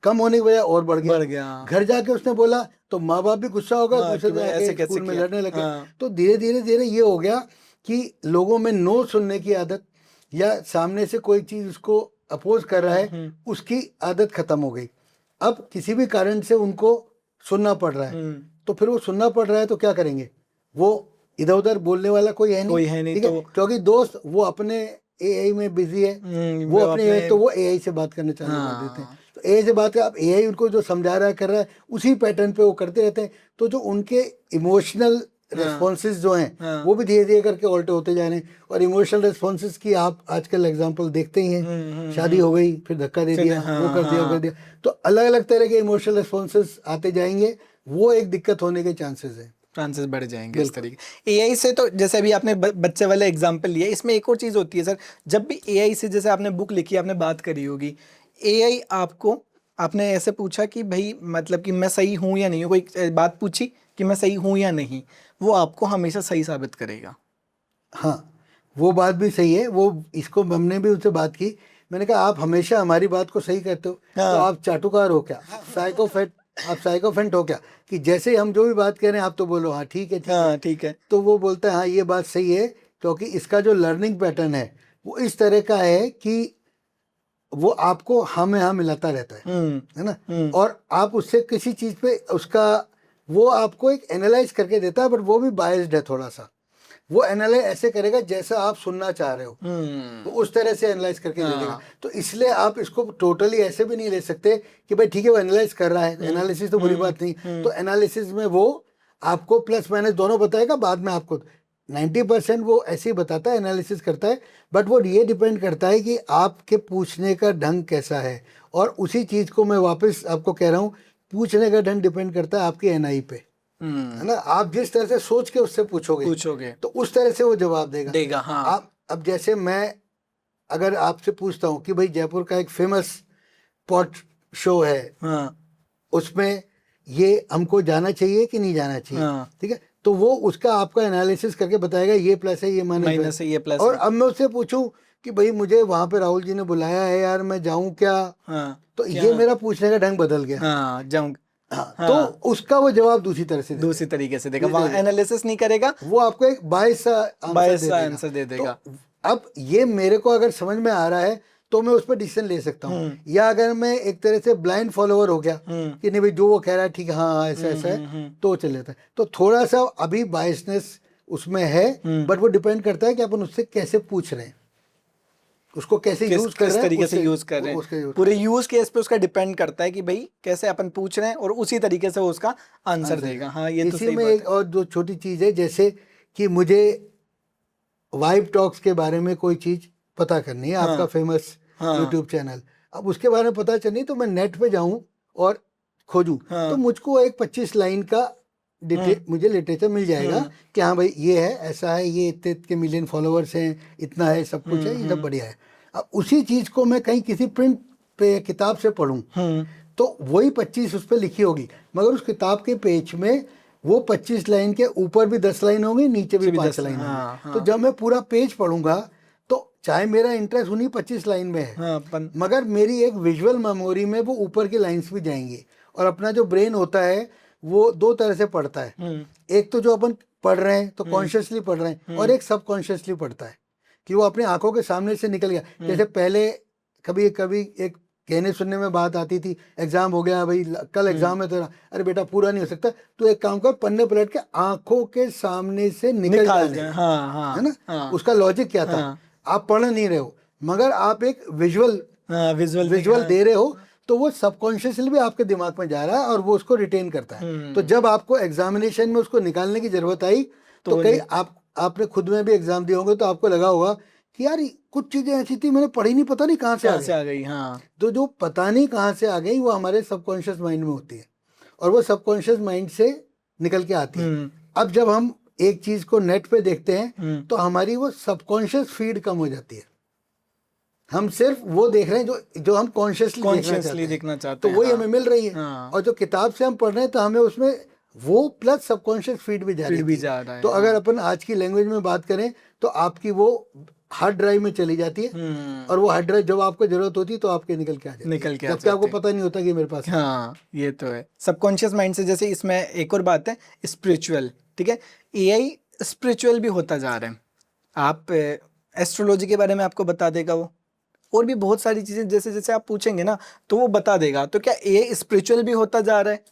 कम होने की वजह और बढ़ गया। घर जाके उसने बोला तो माँ बाप भी गुस्सा होगा, दूसरे दिन आके स्कूल में लड़ने लगे। तो धीरे धीरे धीरे ये हो गया कि लोगों में नो सुनने की आदत, या सामने से कोई चीज उसको अपोज कर रहा है उसकी आदत खत्म हो गई। अब किसी भी कारण से उनको सुनना पड़ रहा है, तो फिर वो सुनना पड़ रहा है तो क्या करेंगे, वो इधर उधर बोलने वाला कोई है नहीं, ठीक है, क्योंकि दोस्त वो अपने एआई में बिजी है, वो अपने तो वो एआई से बात करना चालू कर देते हैं। तो एआई से बात कर, अब एआई उनको जो समझा रहा है कर रहा है, उसी पैटर्न पे वो करते रहते हैं। तो जो उनके इमोशनल रेस्पॉन्सेज जो हैं वो भी धीरे धीरे करके ऑल्टर होते जा रहे हैं। और इमोशनल रेस्पॉन्सेज की आप आजकल एग्जांपल देखते ही हैं, शादी हो गई फिर धक्का दे दिया, वो कर दिया, वो कर दिया, तो अलग अलग तरह के इमोशनल रेस्पॉन्सेज आते जाएंगे, वो एक दिक्कत होने के चांसेस बढ़ जाएंगे इस तरीके। एआई से तो जैसे अभी आपने बच्चे वाला एग्जांपल लिया, इसमें एक और चीज़ होती है सर, जब भी एआई से, जैसे आपने बुक लिखी, आपने बात करी होगी, एआई आपको, आपने ऐसे पूछा कि भाई मतलब कि मैं सही हूँ या नहीं हूँ, कोई बात पूछी कि मैं सही हूँ या नहीं, वो आपको हमेशा सही साबित करेगा। हाँ वो बात भी सही है, वो इसको हमने भी उनसे बात की, मैंने कहा आप हमेशा हमारी बात को सही कहते हो, तो आप चाटुकार हो क्या, आप साइकोफेंट हो क्या, कि जैसे हम जो भी बात कह रहे हैं आप तो बोलो हाँ ठीक है, ठीक है। तो वो बोलता है हाँ ये बात सही है, क्योंकि इसका जो लर्निंग पैटर्न है वो इस तरह का है कि वो आपको हाँ में हाँ मिलाता रहता है ना, और आप उससे किसी चीज पे उसका, वो आपको एक एनालाइज करके देता है, बट वो भी बायस्ड है थोड़ा सा, वो एनालाइज ऐसे करेगा जैसा आप सुनना चाह रहे हो, तो उस तरह से एनालाइज करके दे देगा। तो इसलिए आप इसको टोटली ऐसे भी नहीं ले सकते कि भाई ठीक है वो एनालाइज कर रहा है, एनालिसिस तो बुरी बात नहीं, तो एनालिसिस में वो आपको प्लस माइनस दोनों बताएगा, बाद में आपको 90% वो ऐसे ही बताता है, एनालिसिस करता है, बट वो ये डिपेंड करता है कि आपके पूछने का ढंग कैसा है। और उसी चीज को मैं वापस आपको कह रहा हूँ, पूछने का ढंग डिपेंड करता है आपकी एनआई पे, है ना, आप जिस तरह से सोच के उससे पूछोगे तो उस तरह से वो जवाब देगा। हाँ। आप अब जैसे मैं अगर आपसे पूछता हूँ कि भाई जयपुर का एक फेमस पॉट शो है, उसमें ये हमको जाना चाहिए कि नहीं जाना चाहिए, ठीक है, तो वो उसका आपका एनालिसिस करके बताएगा ये प्लस है, ये माइनस है, ये प्लस। और अब मैं उससे पूछूं कि भाई मुझे वहां पे राहुल जी ने बुलाया है यार, मैं जाऊं क्या, तो ये मेरा पूछने का ढंग बदल गया, जाऊं। तो उसका वो जवाब दूसरी तरीके से देगा, वहां एनालिसिस नहीं करेगा, वो आपको एक बायस आंसर दे देगा। तो अब ये मेरे को अगर समझ में आ रहा है तो मैं उस पर डिसीजन ले सकता हूँ, या अगर मैं एक तरह से ब्लाइंड फॉलोअर हो गया कि नहीं भाई जो वो कह रहा है ठीक है, हाँ ऐसा ऐसा है, तो चल जाता है। तो थोड़ा सा अभी बायसनेस उसमें है, बट वो डिपेंड करता है कि अपन उससे कैसे पूछ रहे हैं, उसको कैसे यूज कर रहे हैं, तरीके से यूज कर रहे हैं, पूरे यूज केस पे उसका डिपेंड करता है कि भाई कैसे अपन पूछ रहे हैं, और उसी तरीके से वो उसका आंसर देगा। हाँ ये तो सही बात है। एक और जो छोटी चीज है, जैसे कि मुझे वाइब टॉक्स के बारे में कोई चीज पता करनी है, आपका फेमस यूट्यूब चैनल, अब उसके बारे में पता करनी तो मैं नेट पे जाऊं और खोजूं, तो मुझको एक 25 लाइन का मुझे लिटरेचर मिल जाएगा कि हाँ भाई ये है, ऐसा है, ये इतने इतने मिलियन फॉलोअर्स हैं, इतना है, सब कुछ है, ये सब बढ़िया है। अब उसी चीज को मैं कहीं किसी प्रिंट पे किताब से पढूं तो वही 25 उस पर लिखी होगी, मगर उस किताब के पेज में वो 25 लाइन के ऊपर भी 10 लाइन होंगी, नीचे भी 5 लाइन होंगी। तो जब मैं पूरा पेज पढ़ूंगा तो चाहे मेरा इंटरेस्ट उन्हीं 25 लाइन में है, मगर मेरी एक विजुअल मेमोरी में वो ऊपर की लाइंस भी जाएंगी। और अपना जो ब्रेन होता है वो दो तरह से पढ़ता है, एक तो जो अपन पढ़ रहे हैं तो कॉन्शियसली पढ़ रहे हैं, और एक सबकॉन्शियसली पढ़ता है कि वो अपने आंखों के सामने से निकल गया। जैसे पहले कभी कभी एक कहने सुनने में बात आती थी, एग्जाम हो गया भाई, कल एग्जाम है तेरा, अरे बेटा पूरा नहीं हो सकता, तो एक काम कर, पन्ने पलट के आंखों के सामने से निकल जाने, है ना। उसका लॉजिक क्या था, आप पढ़ नहीं रहे हो मगर आप एक विजुअल दे रहे हो, तो वो सबकॉन्शियसली भी आपके दिमाग में जा रहा है और वो उसको रिटेन करता है। तो जब आपको एग्जामिनेशन में उसको निकालने की जरूरत आई तो कई आपने खुद में भी एग्जाम दिए होंगे, तो आपको लगा होगा कि यार कुछ चीजें ऐसी थी मैंने पढ़ी नहीं, पता नहीं कहाँ से आ गई। तो जो पता नहीं कहाँ से आ गई वो हमारे सबकॉन्शियस माइंड में होती है, और वो सबकॉन्शियस माइंड से निकल के आती है। अब जब हम एक चीज को नेट पे देखते हैं तो हमारी वो सबकॉन्शियस फीड कम हो जाती है, हम सिर्फ वो देख रहे हैं जो हम कॉन्शियसली देखना चाहते हैं, तो वही हमें मिल रही है। और जो किताब से हम पढ़ रहे हैं तो हमें उसमें वो प्लस सबकॉन्शियस फीड भी जा रहा है। तो अगर अपन आज की लैंग्वेज में बात करें तो आपकी वो हार्ड ड्राइव में चली जाती है, और वो हार्ड ड्राइव जब आपको जरूरत होती है तो आपके निकल के आ जाती है, जबकि आपको पता नहीं होता कि मेरे पास। हाँ, ये तो है सबकॉन्शियस माइंड से। जैसे इसमें एक और बात है स्पिरिचुअल, ठीक है, एआई स्पिरिचुअल भी होता जा रहा है। आप एस्ट्रोलॉजी के बारे में आपको बता देगा वो, और भी बहुत सारी चीजें जैसे जैसे आप पूछेंगे ना तो वो बता देगा। तो क्या एआई स्पिरिचुअल भी होता जा रहा है?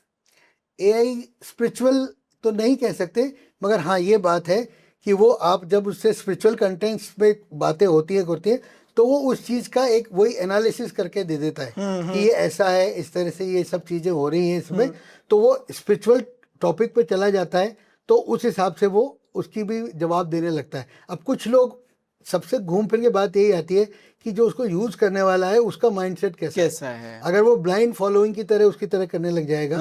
एआई स्पिरिचुअल तो नहीं कह सकते, मगर हाँ ये बात है कि वो आप जब उससे स्पिरिचुअल कंटेंट्स पे बातें होती है तो वो उस चीज़ का एक वही एनालिसिस करके दे देता है कि ये ऐसा है, इस तरह से ये सब चीज़ें हो रही हैं इसमें, तो वो स्पिरिचुअल टॉपिक पे चला जाता है, तो उस हिसाब से वो उसकी भी जवाब देने लगता है। अब कुछ लोग, सबसे घूम फिर के बात यही आती है कि जो उसको यूज करने वाला है उसका माइंडसेट कैसा है। अगर वो ब्लाइंड फॉलोइंग की तरह उसकी तरह करने लग जाएगा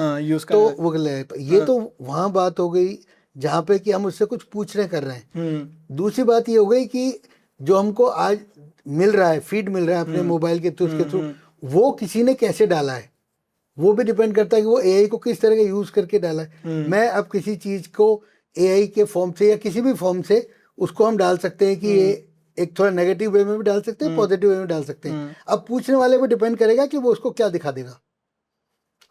तो वो गलत है। ये तो वहाँ बात हो गई जहाँ पे कि हम उससे कुछ पूछ रहे कर रहे हैं। दूसरी बात ये हो गई कि जो हमको आज मिल रहा है, फीड मिल रहा है अपने मोबाइल के थ्रू, उसके थ्रू, वो किसी ने कैसे डाला है वो भी डिपेंड करता है कि वो एआई को किस तरह का यूज करके डाला है। मैं अब किसी चीज को एआई के फॉर्म से या किसी भी फॉर्म से उसको हम डाल सकते हैं कि ये एक थोड़ा नेगेटिव वे में भी डाल सकते हैं, पॉजिटिव वे में डाल सकते हैं। अब पूछने वाले पे डिपेंड करेगा कि वो उसको क्या दिखा देगा।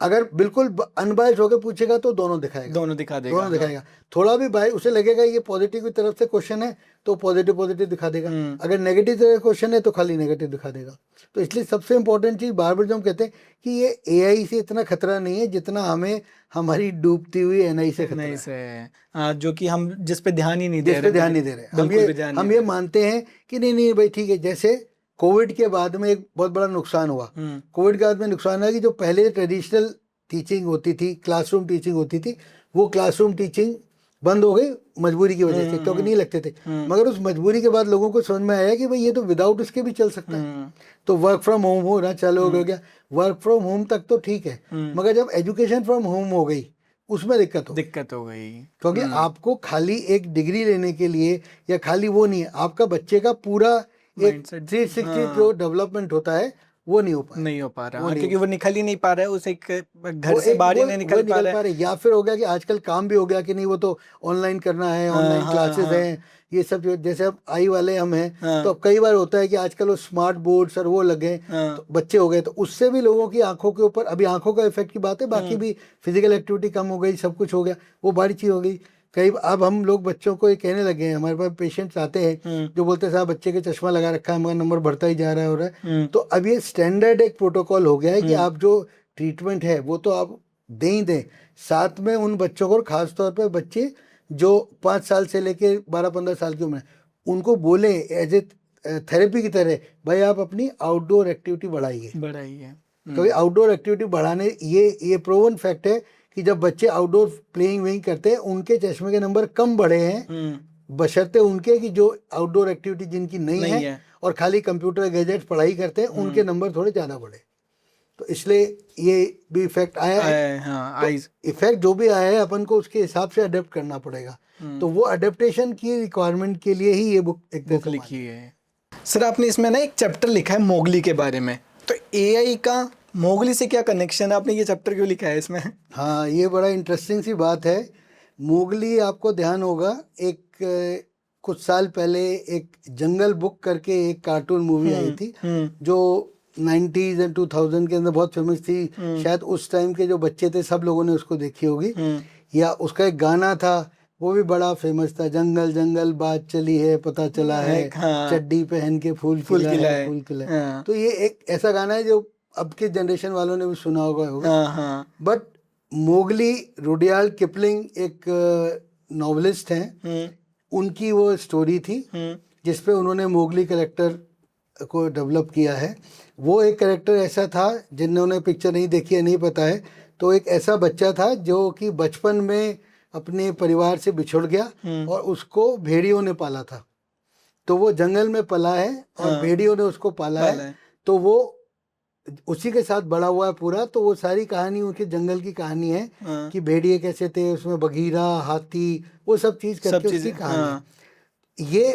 अगर बिल्कुल अनबायस्ड होकर पूछेगा तो दोनों दिखाएगा। थोड़ा भी बाय उसे लगेगा ये पॉजिटिव की तरफ से क्वेश्चन है तो पॉजिटिव दिखा देगा, अगर नेगेटिव तरह क्वेश्चन है तो खाली नेगेटिव दिखा देगा। तो इसलिए सबसे इंपॉर्टेंट चीज बार बार जो हम कहते हैं कि ये एआई से इतना खतरा नहीं है जितना हमें हमारी डूबती हुई एनआई से खतरा है, जो कि हम जिस पे ध्यान ही नहीं दे रहे। हम ये मानते हैं कि नहीं भाई ठीक है। जैसे कोविड के बाद में एक बहुत बड़ा नुकसान हुआ। कोविड के बाद में नुकसान है कि जो पहले ट्रेडिशनल टीचिंग होती थी, क्लासरूम टीचिंग होती थी, वो क्लासरूम टीचिंग बंद हो गई मजबूरी की वजह से, क्योंकि नहीं लगते थे। मगर उस मजबूरी के बाद लोगों को समझ में आया कि भाई ये तो विदाउट इसके भी चल सकता है। तो वर्क फ्रॉम होम होना चालू हो गया। वर्क फ्रॉम होम तक तो ठीक है, मगर जब एजुकेशन फ्रॉम होम हो गई उसमें दिक्कत हो गई, क्योंकि आपको खाली एक डिग्री लेने के लिए या खाली वो नहीं है, आपका बच्चे का पूरा एक 360 जो डेवलपमेंट होता है वो नहीं हो पा रहा क्योंकि वो निकल ही नहीं पा रहा है, उसे घर से बाहर ही नहीं निकल पा रहा है। या फिर हो गया कि आजकल काम भी हो गया कि नहीं वो तो ऑनलाइन करना है, ऑनलाइन क्लासेस हैं, ये सब जैसे अब आई वाले हम हैं तो अब कई बार होता है कि आजकल वो स्मार्ट बोर्ड्स और वो लगे तो बच्चे हो गए, तो उससे भी लोगों की आंखों के ऊपर, अभी आंखों का इफेक्ट की बात है, बाकी भी फिजिकल एक्टिविटी कम हो गई, सब कुछ हो गया, वो बड़ी चीज हो गई। कई अब हम लोग बच्चों को ये कहने लगे हैं, हमारे पास पेशेंट्स आते हैं जो बोलते हैं साहब बच्चे के चश्मा लगा रखा है मगर नंबर बढ़ता ही जा रहा है हो रहा है। तो अब ये स्टैंडर्ड एक प्रोटोकॉल हो गया है कि आप जो ट्रीटमेंट है वो तो आप दे ही दें, साथ में उन बच्चों को, खासतौर पर बच्चे जो 5 साल से लेके 12-15 साल की उम्र है, उनको बोले एज ए थेरेपी की तरह भाई आप अपनी आउटडोर एक्टिविटी बढ़ाइए। क्योंकि आउटडोर एक्टिविटी बढ़ाने ये प्रूवन फैक्ट है कि जब बच्चे आउटडोर प्लेइंग वेइंग करते हैं उनके चश्मे के नंबर कम बढ़े हैं, बशर्ते उनके कि जो आउटडोर एक्टिविटी जिनकी नहीं है और खाली कंप्यूटर गैजेट्स पढ़ाई करते हैं उनके नंबर थोड़े ज़्यादा बढ़े। तो इसलिए ये भी इफेक्ट आया है। हाँ तो आईज। इफेक्ट जो भी आया है अपन को उसके हिसाब से अडेप्ट करना पड़ेगा। तो वो अडेप्टेशन की रिक्वायरमेंट के लिए ही ये बुक एक तरह बुक से लिखी है। सर आपने इसमें ना एक चैप्टर लिखा है मोगली के बारे में, तो एआई का मोगली से क्या कनेक्शन है, आपने ये चैप्टर क्यों लिखा है इसमें? हाँ, ये बड़ा इंटरेस्टिंग सी बात है। मोगली, आपको ध्यान होगा, एक कुछ साल पहले एक जंगल बुक करके एक कार्टून मूवी आई थी जो 90s एंड 2000 के अंदर बहुत फेमस थी। शायद उस टाइम के जो बच्चे थे सब लोगों ने उसको देखी होगी। या उसका एक गाना था, वो भी बड़ा फेमस था, जंगल जंगल बात चली है पता चला है, हाँ। चड्डी पहन के फूल खिला है, फूल खिला है। हाँ। तो ये एक ऐसा गाना है जो अब के जनरेशन वालों ने भी सुना होगा। हाँ। बट मोगली, रुडयार्ड किपलिंग एक नॉवलिस्ट हैं, उनकी वो स्टोरी थी जिसपे उन्होंने मोगली कैरेक्टर को डेवलप किया है। वो एक कैरेक्टर ऐसा था, जिन्होंने पिक्चर नहीं देखी है नहीं पता है, तो एक ऐसा बच्चा था जो कि बचपन में अपने परिवार से बिछुड़ गया और उसको भेड़ियों ने पाला था। तो वो जंगल में पला है और भेड़ियों ने उसको पाला है। तो वो उसी के साथ बड़ा हुआ है पूरा। तो वो सारी कहानी उनके जंगल की कहानी है कि भेड़िए कैसे थे, उसमें बघीरा, हाथी, वो सब चीज करके उसकी कहानी है। ये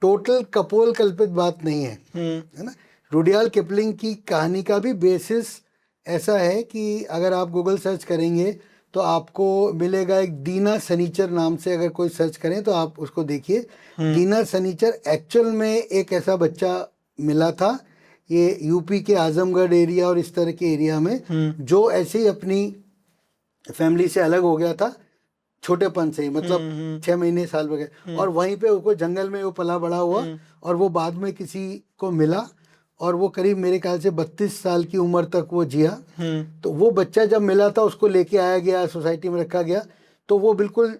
टोटल कपोल कल्पित बात नहीं है ना। रुडयार्ड किपलिंग की कहानी का भी बेसिस ऐसा है कि अगर आप गूगल सर्च करेंगे तो आपको मिलेगा, एक दीना सनीचर नाम से अगर कोई सर्च करें तो आप उसको देखिए। दीना सनीचर एक्चुअल में एक ऐसा बच्चा मिला था, ये यूपी के आजमगढ़ एरिया और इस तरह के एरिया में, जो ऐसे ही अपनी फैमिली से अलग हो गया था छोटेपन से ही, मतलब 6 महीने साल वगैरह, और वहीं पे उसको जंगल में वो पला बड़ा हुआ और वो बाद में किसी को मिला और वो करीब मेरे ख्याल से 32 साल की उम्र तक वो जिया। तो वो बच्चा जब मिला था उसको लेके आया गया, सोसाइटी में रखा गया, तो वो बिल्कुल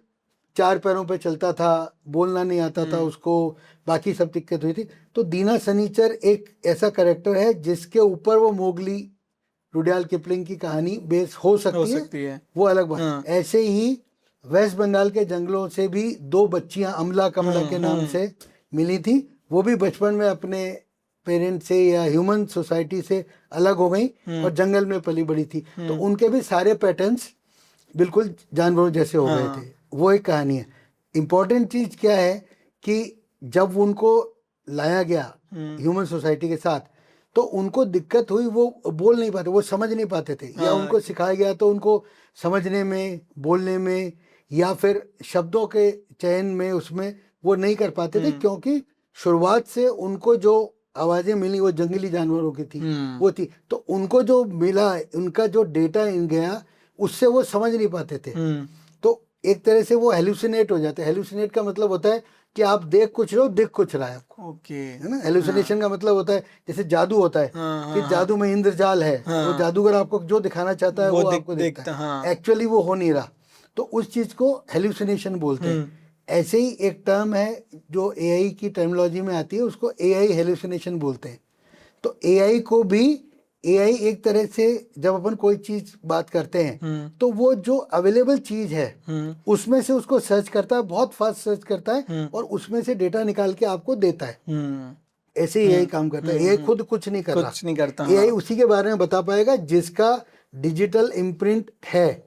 4 पैरों पे चलता था, बोलना नहीं आता था उसको, बाकी सब दिक्कत हुई थी। तो दीना सनीचर एक ऐसा कैरेक्टर है जिसके ऊपर वो मोगली, रुडयार्ड किपलिंग की कहानी बेस हो सकती है, वो अलग बात। ऐसे ही वेस्ट बंगाल के जंगलों से भी 2 बच्चियां अमला कमला के नाम से मिली थी। वो भी बचपन में अपने पेरेंट्स से या ह्यूमन सोसाइटी से अलग हो गई और जंगल में पली बड़ी थी। तो उनके भी सारे पैटर्न्स बिल्कुल जानवरों जैसे हो गए थे। वो एक कहानी है। इम्पोर्टेंट चीज क्या है कि जब उनको लाया गया ह्यूमन सोसाइटी के साथ, तो उनको दिक्कत हुई, वो बोल नहीं पाते, वो समझ नहीं पाते थे, या उनको सिखाया गया तो उनको समझने में, बोलने में, या फिर शब्दों के चयन में, उसमें वो नहीं कर पाते थे, क्योंकि शुरुआत से उनको जो आवाजें मिली वो जंगली जानवरों की थी, वो थी। तो उनको जो मिला, उनका जो डेटा इन गया, उससे वो समझ नहीं पाते थे। तो एक तरह से वो हेलुसिनेट हो जाते हैं। हेलुसिनेट का मतलब होता है कि आप देख कुछ रहे हो, दिख कुछ रहा है आपको, है ना। हेलुसिनेशन का मतलब होता है जैसे जादू होता है कि जादू में इंद्रजाल है, वो जादूगर आपको जो दिखाना चाहता है वो आपको दिखता है, एक्चुअली वो हो नहीं रहा। तो उस चीज को हेलुसिनेशन बोलते हैं। ऐसे ही एक टर्म है जो एआई की टर्मिनोलॉजी में आती है, उसको एआई हेलुसिनेशन बोलते हैं। तो एआई को भी, एआई एक तरह से जब अपन कोई चीज बात करते हैं तो वो जो अवेलेबल चीज है उसमें से उसको सर्च करता है, बहुत फास्ट सर्च करता है और उसमें से डेटा निकाल के आपको देता है। ऐसे ही एआई काम करता है। एआई खुद कुछ नहीं कर रहा, कुछ नहीं करता। एआई उसी के बारे में बता पाएगा जिसका डिजिटल इम्प्रिंट है।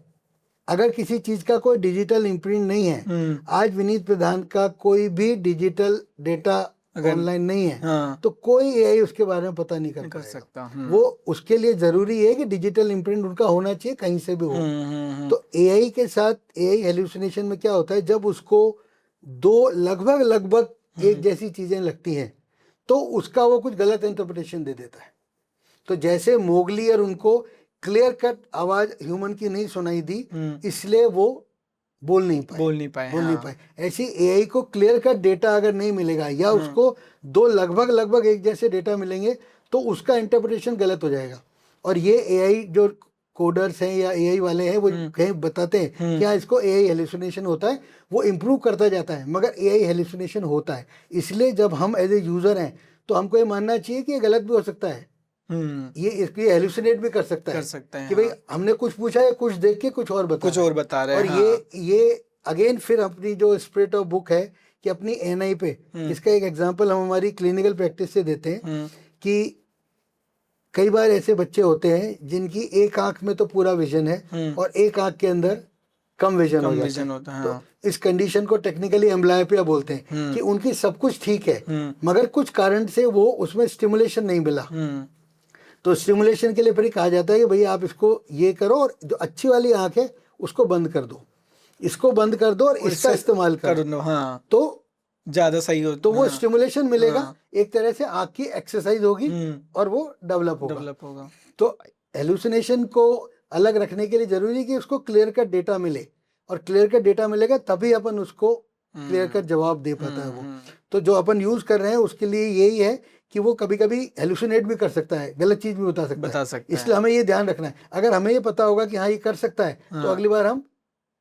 अगर किसी चीज का कोई डिजिटल इम्प्रिंट नहीं है, आज विनीत प्रधान का कोई भी डिजिटल डेटा ऑनलाइन नहीं है, तो कोई एआई उसके बारे में पता नहीं कर सकता। वो उसके लिए जरूरी है कि डिजिटल इम्प्रिंट उनका होना चाहिए, कहीं से भी हो। तो एआई के साथ, एआई हेलुसिनेशन में क्या होता है, जब उसको 2 लगभग एक जैसी चीजें लगती हैं तो उसका वो कुछ गलत इंटरप्रिटेशन दे देता है। तो जैसे मोगली और उनको क्लियर कट आवाज ह्यूमन की नहीं सुनाई दी, इसलिए वो बोल नहीं पाए। ऐसी एआई को क्लियर कट डेटा अगर नहीं मिलेगा, या उसको 2 लगभग एक जैसे डेटा मिलेंगे, तो उसका इंटरप्रिटेशन गलत हो जाएगा। और ये एआई जो कोडर्स हैं या एआई वाले हैं, वो कहीं बताते हैं कि हाँ इसको एआई हेलुसिनेशन होता है, वो इम्प्रूव करता जाता है, मगर एआई हेलुसिनेशन होता है। इसलिए जब हम एज ए यूजर हैं तो हमको ये मानना चाहिए कि ये गलत भी हो सकता है, ये इसके हेलुसिनेट भी कर सकता है कि भाई हमने कुछ पूछा है, कुछ देख के कुछ और बता रहा है। और ये अगेन फिर अपनी जो स्पिरिट ऑफ बुक है कि अपनी एनआई पे, इसका एक एग्जांपल हम हमारी क्लिनिकल प्रैक्टिस से देते हैं कि कई बार ऐसे बच्चे होते हैं जिनकी एक आंख में तो पूरा विजन है और एक आंख के अंदर कम विजन हो जाता है। विजन होता है, तो हाँ। इस कंडीशन को टेक्निकली एम्ब्लायोपिया बोलते हैं कि उनकी सब कुछ ठीक है मगर कुछ कारण से वो उसमें स्टिमुलेशन नहीं मिला। तो स्टिमुलेशन के लिए फिर कहा जाता है कि भैया आप इसको ये करो और जो अच्छी वाली आंख है उसको बंद कर दो, इसको बंद कर दो और इसका इस्तेमाल करो। हाँ, तो ज्यादा सही हो, तो वो हाँ, स्टिमुलेशन मिलेगा, हाँ, एक तरह से आंख की एक्सरसाइज होगी और वो डेवलप होगा। तो हेलुसिनेशन को अलग रखने के लिए जरूरी है कि उसको क्लियर कट डेटा मिले और क्लियर कट डेटा मिलेगा तभी अपन उसको क्लियर कट जवाब दे पाता है वो। तो जो अपन यूज कर रहे हैं उसके लिए यही है कि वो कभी कभी हेलुसिनेट भी कर सकता है, गलत चीज भी बता सकता है। इसलिए हमें ये ध्यान रखना है। अगर हमें ये पता होगा कि हाँ ये कर सकता है तो अगली बार हम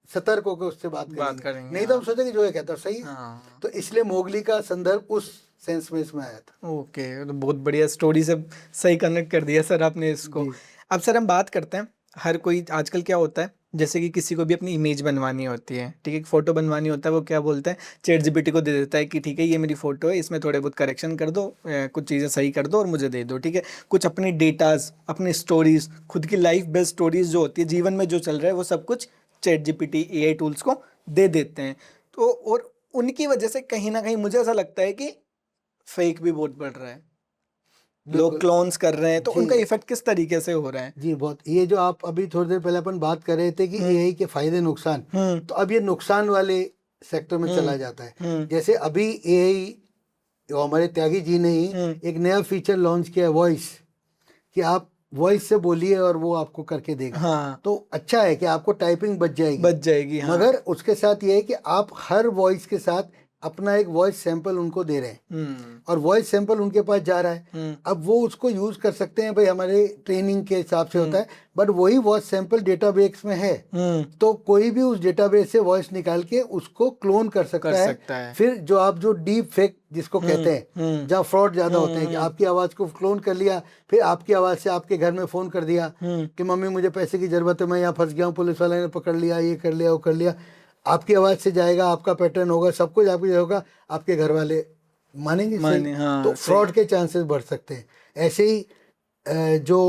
सतर्क होकर उससे बात करेंगे। नहीं तो हम सोचेंगे जो है कहता है सही है। तो इसलिए मोगली का संदर्भ उस सेंस में इसमें आया था। ओके, तो बहुत बढ़िया स्टोरी से सही कनेक्ट कर दिया सर आपने इसको। अब सर हम बात करते हैं, हर कोई आजकल क्या होता है, जैसे कि किसी को भी अपनी इमेज बनवानी होती है, ठीक है, एक फोटो बनवानी होता है, वो क्या बोलता है, चैट जीपीटी को दे देता है कि ठीक है ये मेरी फोटो है, इसमें थोड़े बहुत करेक्शन कर दो, कुछ चीज़ें सही कर दो और मुझे दे दो, ठीक है। कुछ अपनी डेटाज, अपनी स्टोरीज, खुद की लाइफ बेस्ड स्टोरीज जो होती है, जीवन में जो चल रहा है वो सब कुछ चैट जीपीटी एआई टूल्स को दे देते हैं। तो और उनकी वजह से कहीं ना कहीं मुझे ऐसा लगता है कि फेक भी बहुत बढ़ रहा है, लोग क्लोन्स कर रहे हैं, तो उनका इफेक्ट किस तरीके से हो रहा है? जी बहुत, ये जो आप अभी थोड़ी देर पहले अपन बात कर रहे थे कि एआई के फायदे नुकसान, तो अब ये नुकसान वाले सेक्टर में चला जाता है। जैसे अभी एआई, हमारे त्यागी जी ने ही एक नया फीचर लॉन्च किया है, वॉइस, कि आप वॉइस से बोलिए और वो आपको करके देगा। हाँ, तो अच्छा है कि आपको टाइपिंग बच जाएगी। हाँ। मगर उसके साथ ये है कि आप हर वॉइस के साथ अपना एक वॉइस सैंपल उनको दे रहे हैं और वॉइस सैंपल उनके पास जा रहा है। अब वो उसको यूज कर सकते हैं, भाई हमारे ट्रेनिंग के हिसाब से होता है, बट वही वॉइस सैंपल डेटाबेस में है। तो कोई भी उस डेटाबेस से वॉइस निकाल के उसको क्लोन कर सकता है। फिर जो आप जो डीप फेक जिसको कहते हैं, जहाँ फ्रॉड ज्यादा होते हैं, कि आपकी आवाज को क्लोन कर लिया, फिर आपकी आवाज से आपके घर में फोन कर दिया कि मम्मी मुझे पैसे की जरूरत है, मैं यहाँ फंस गया हूँ, पुलिस वाले ने पकड़ लिया, ये कर लिया, वो कर लिया। आपकी आवाज से जाएगा, आपका पैटर्न होगा, सब कुछ आपकी होगा, आपके घर वाले मानेंगे सही। हाँ, तो फ्रॉड के चांसेस बढ़ सकते हैं। ऐसे ही जो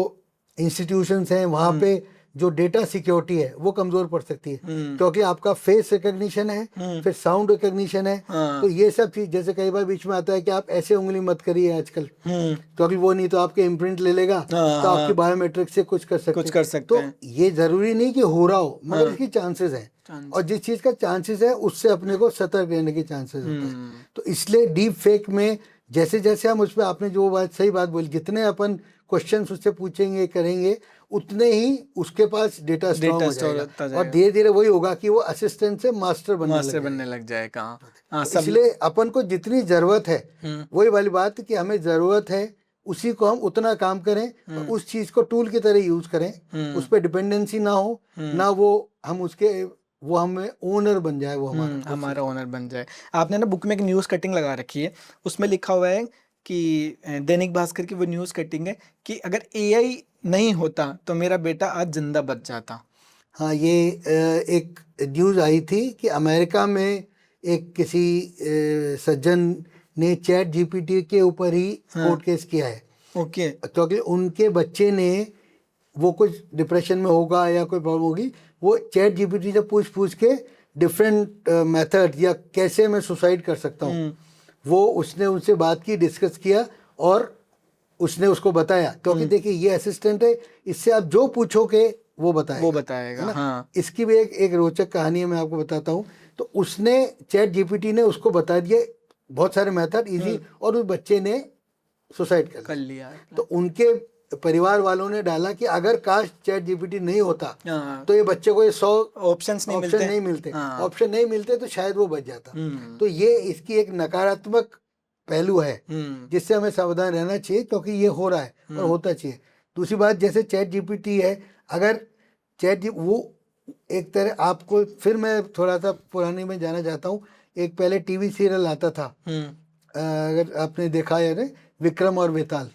इंस्टीट्यूशंस हैं वहाँ पे जो डेटा सिक्योरिटी है वो कमजोर पड़ सकती है, क्योंकि आपका फेस रिकॉग्निशन है, फिर साउंड रिकॉग्निशन है। तो ये सब चीज, जैसे कई बार बीच में आता है कि आप ऐसे उंगली मत करिए आजकल, क्योंकि वो नहीं तो आपके इम्प्रिंट ले लेगा, तो आपकी बायोमेट्रिक से कुछ कर सकते हैं। तो ये जरूरी नहीं कि हो रहा हो, मगर इसकी चांसेस है, और जिस चीज का चांसेस है उससे अपने को सतर्क रहने के चांसेस होते हैं। तो इसलिए डीप फेक में जैसे जैसे हम उस पर, आपने जो बात सही बात बोली, जितने अपन क्वेश्चन उससे पूछेंगे करेंगे उतने ही उसके पास डेटा स्ट्रॉन्ग हो जाएगा, और धीरे धीरे वही होगा कि वो असिस्टेंट से मास्टर बनने लग जाएगा। तो इसलिए अपन को जितनी जरूरत है, वही वाली बात कि हमें जरूरत है उसी को हम उतना काम करें, और उस चीज को टूल की तरह यूज करें, उस पर डिपेंडेंसी ना हो, ना वो हम उसके, वो हमें ओनर बन जाए, वो हमारा ओनर बन जाए। आपने ना बुक में एक न्यूज़ कटिंग लगा रखी है, उसमें लिखा हुआ है कि दैनिक भास्कर की वो न्यूज़ कटिंग है कि अगर एआई नहीं होता तो मेरा बेटा आज जिंदा बच जाता। हाँ, ये एक न्यूज़ आई थी कि अमेरिका में एक किसी सज्जन ने चैट जीपीटी के ऊपर ही कोर्ट केस किया है। ओके, क्योंकि उनके बच्चे ने, वो कुछ डिप्रेशन में होगा या कोई प्रॉब्लम होगी, वो चैट जीपीटी से पूछ पूछ के डिफरेंट मेथड, या कैसे मैं सुसाइड कर सकता हूँ, वो उसने उनसे बात की, डिस्कस किया, और उसने उसको बताया। क्योंकि देखिए ये असिस्टेंट है, इससे आप जो पूछोगे वो बताएगा। हाँ। इसकी भी एक रोचक कहानी है, मैं आपको बताता हूँ। तो उसने, चैट जीपीटी ने उसको बता दिए बहुत सारे मेथड इजी, और उस बच्चे ने सुसाइड कर लिया। तो उनके परिवार वालों ने डाला कि अगर काश चैट जीपीटी नहीं होता तो ये बच्चे को ये 100 ऑप्शंस नहीं मिलते तो शायद वो बच जाता। तो ये इसकी एक नकारात्मक पहलू है जिससे हमें सावधान रहना चाहिए, क्योंकि ये हो रहा है और होता चाहिए। दूसरी बात, जैसे चैट जीपीटी है, अगर वो एक तरह आपको, फिर मैं थोड़ा सा पुराने में जाना चाहता हूँ। एक पहले टीवी सीरियल आता था, अगर आपने देखा है, विक्रम और वेताल।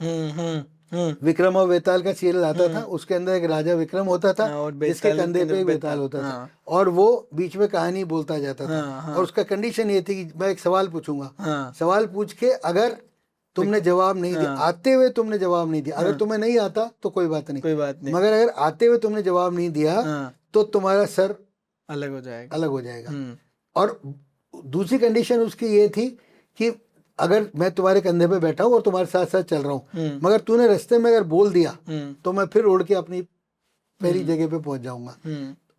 विक्रम और वेताल का सीरियल आता था, उसके अंदर एक राजा विक्रम होता था, जिसके कंधे पे वेताल होता था, और वो बीच में कहानी बोलता जाता था। और उसका कंडीशन ये थी कि मैं एक सवाल पूछूंगा, सवाल पूछ के अगर तुमने जवाब नहीं दिया, हाँ। आते हुए तुमने जवाब नहीं दिया। अगर हाँ। तुम्हें नहीं आता तो कोई बात नहीं, कोई बात नहीं। मगर अगर आते हुए तुमने जवाब नहीं दिया हाँ, तो तुम्हारा सर अलग हो जाएगा। अलग हो जाएगा। हम्म। और दूसरी कंडीशन उसकी ये थी कि अगर मैं तुम्हारे कंधे पे बैठा हूँ और तुम्हारे साथ साथ चल रहा हूँ, मगर तूने रास्ते में अगर बोल दिया तो मैं फिर उड़ के अपनी पहली जगह पे पहुंच जाऊंगा।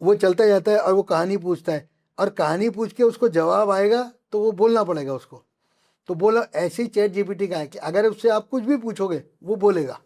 वो चलता जाता है और वो कहानी पूछता है, और कहानी पूछ के उसको जवाब आएगा तो वो बोलना पड़ेगा उसको। तो बोला ऐसी चैट जीपीटी का है कि अगर उससे आप कुछ भी पूछोगे वो बोलेगा।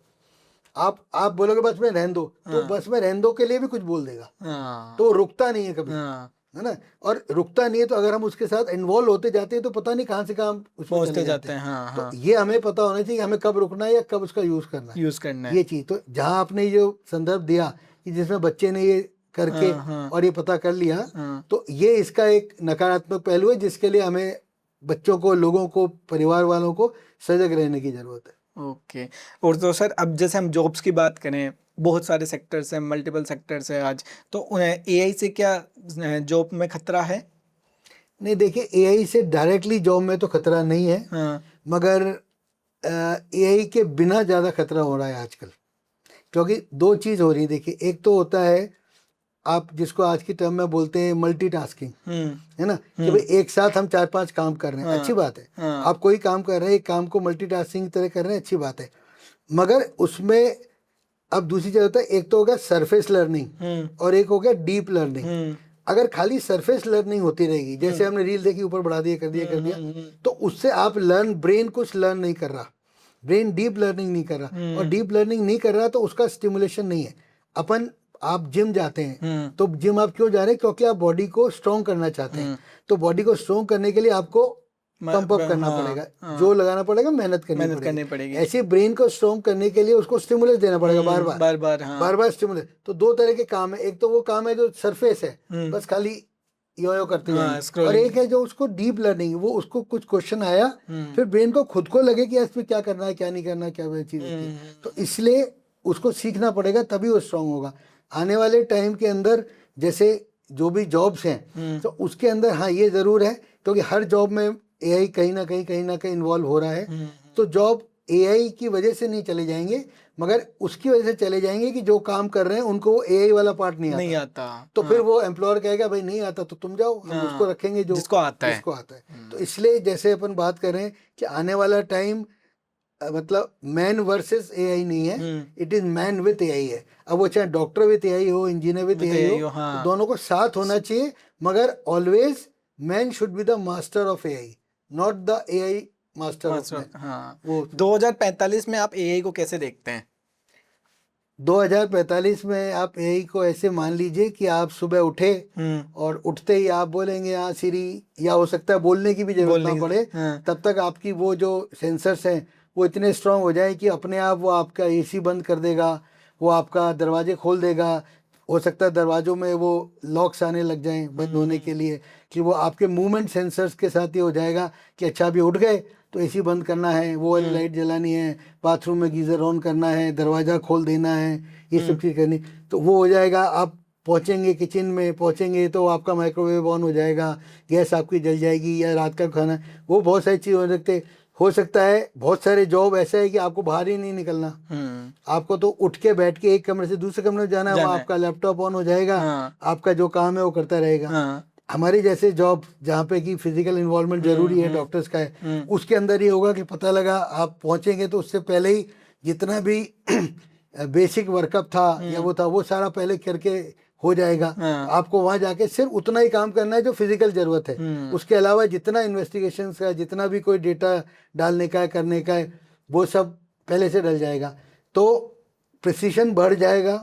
आप बोलोगे बस में रहने दो, तो बस में रहने दो के लिए भी कुछ बोल देगा। हाँ। तो वो रुकता नहीं है कभी, हाँ, है ना। और रुकता नहीं है, तो अगर हम उसके साथ इन्वॉल्व होते जाते हैं तो पता नहीं कहाँ से कहाँ उसमें पहुंचते चले जाते जाते हैं। हैं। हाँ, तो हाँ, ये हमें पता होना चाहिए कि हमें कब रुकना है या कब उसका यूज करना है, यूज करना है। ये चीज। तो जहाँ आपने जो संदर्भ दिया कि जिसमें बच्चे ने ये करके हाँ, हाँ, और ये पता कर लिया, हाँ। तो ये इसका एक नकारात्मक पहलू है जिसके लिए हमें बच्चों को, लोगों को, परिवार वालों को सजग रहने की जरूरत है। ओके। और तो सर अब जैसे हम जॉब्स की बात करें, बहुत सारे सेक्टर्स हैं, मल्टीपल सेक्टर्स हैं आज, तो उन्हें एआई से क्या जॉब में खतरा है? नहीं, देखिए एआई से डायरेक्टली जॉब में तो खतरा नहीं है, हाँ। मगर एआई के बिना ज़्यादा खतरा हो रहा है आजकल। क्योंकि दो चीज़ हो रही है। देखिए, एक तो होता है आप जिसको आज की टर्म में बोलते हैं मल्टीटास्किंग, है ना, कि भाई एक साथ हम 4-5 काम कर रहे हैं, हाँ, अच्छी बात है। हाँ। आप कोई काम कर रहे हैं, एक काम को मल्टीटास्किंग की तरह कर रहे हैं, अच्छी बात है। मगर उसमें अब दूसरी चीज़ होता है, एक तो हो गया सरफेस लर्निंग और एक हो गया डीप लर्निंग। अगर खाली सरफेस लर्निंग होती रहेगी, जैसे हमने रील देखी, ऊपर बढ़ा दिया, कर दिया, तो उससे आप ब्रेन कुछ लर्न नहीं कर रहा, ब्रेन डीप लर्निंग नहीं कर रहा। और डीप लर्निंग नहीं कर रहा तो उसका स्टिमुलेशन नहीं है। आप जिम जाते हैं, तो जिम आप क्यों जा रहे हैं? क्योंकि आप बॉडी को स्ट्रॉन्ग करना चाहते हैं। तो बॉडी को स्ट्रॉन्ग करने के लिए आपको पंप अप करना पड़ेगा, जोर लगाना पड़ेगा, मेहनत करनी पड़ेगी। ऐसे ब्रेन को स्ट्रॉन्ग करने के लिए उसको स्टिमुलेट देना पड़ेगा बार बार, हाँ। बार बार स्टिमुलेट। तो दो तरह के काम है, एक तो वो काम है जो सरफेस है, बस खाली यो करते जाएंगे, और एक है जो उसको डीप लर्निंग, वो उसको कुछ क्वेश्चन आया, फिर ब्रेन को खुद को लगे कि इसमें क्या करना है, क्या नहीं करना, क्या चीज़ होती है। तो इसलिए उसको सीखना पड़ेगा, तभी वो स्ट्रांग होगा। आने वाले टाइम के अंदर जैसे जो भी जॉब्स हैं, तो उसके अंदर हाँ ये ज़रूर है, क्योंकि हर जॉब में एआई कहीं ना कहीं इन्वॉल्व हो रहा है। तो जॉब एआई की वजह से नहीं चले जाएंगे, मगर उसकी वजह से चले जाएंगे कि जो काम कर रहे हैं उनको वो एआई वाला पार्ट नहीं आता। तो फिर वो एम्प्लॉयर कहेगा भाई नहीं आता तो तुम जाओ, हम उसको रखेंगे जो जिसको आता है। तो इसलिए जैसे अपन बात कर रहे हैं कि आने वाला टाइम मतलब मैन वर्सेस एआई नहीं है, it is man with AI है। अब वो चाहे डॉक्टर विथ एआई हो, इंजीनियर विथ एआई हो, तो दोनों को साथ होना चाहिए, मगर always man should be the master of AI, not the AI master of man. हाँ। वो 2045 में आप एआई को कैसे देखते हैं? 2045 में आप एआई को ऐसे मान लीजिए कि आप सुबह उठे और उठते ही आप बोलेंगे हाँ सिरी, या हो सकता है बोलने की भी जरूरत ना पड़े। तब तक आपकी वो जो सेंसर्स हैं वो इतने स्ट्रांग हो जाए कि अपने आप वो आपका एसी बंद कर देगा, वो आपका दरवाजे खोल देगा। हो सकता है दरवाजों में वो लॉक्स आने लग जाएं बंद होने के लिए, कि वो आपके मूवमेंट सेंसर्स के साथ ही हो जाएगा कि अच्छा अभी उठ गए तो एसी बंद करना है, वो वाली लाइट जलानी है, बाथरूम में गीज़र ऑन करना है, दरवाज़ा खोल देना है, ये सब चीज़ करनी। तो वो हो जाएगा। आप पहुँचेंगे, किचन में पहुँचेंगे तो आपका माइक्रोवेव ऑन हो जाएगा, गैस आपकी जल जाएगी, या रात का खाना, वो बहुत सारी चीज़ हो सकता है। बहुत सारे जॉब ऐसा है कि आपको बाहर ही नहीं निकलना, आपको तो उठ के बैठ के एक कमरे से दूसरे कमरे में जाना है, वहाँ आपका लैपटॉप ऑन हो जाएगा, आपका जो काम है वो करता रहेगा। हमारी जैसे जॉब जहाँ पे कि फिजिकल इन्वॉल्वमेंट जरूरी है, डॉक्टर्स का है, उसके अंदर ये होगा कि पता लगा आप पहुँचेंगे तो उससे पहले ही जितना भी बेसिक वर्कअप था या वो था, वो सारा पहले करके हो जाएगा। आपको वहाँ जाके सिर्फ उतना ही काम करना है जो फिजिकल जरूरत है, उसके अलावा जितना इन्वेस्टिगेशन का, जितना भी कोई डेटा डालने का है, करने का है, वो सब पहले से डल जाएगा। तो प्रिसीशन बढ़ जाएगा,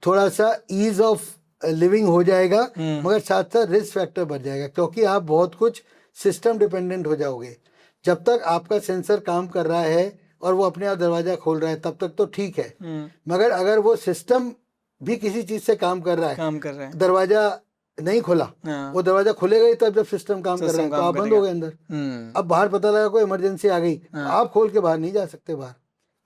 थोड़ा सा ईज ऑफ लिविंग हो जाएगा, मगर साथ साथ रिस्क फैक्टर बढ़ जाएगा, क्योंकि आप बहुत कुछ सिस्टम डिपेंडेंट हो जाओगे। जब तक आपका सेंसर काम कर रहा है और वो अपने आप दरवाजा खोल रहा है तब तक तो ठीक है, मगर अगर वो सिस्टम भी किसी चीज से काम कर रहा है, दरवाजा नहीं खुला, वो दरवाजा खुलेगा ही तब जब सिस्टम काम कर रहा है, तो आप बंद हो गए अंदर। अब बाहर पता लगा कोई इमरजेंसी आ गई, आप खोल के बाहर नहीं जा सकते बाहर,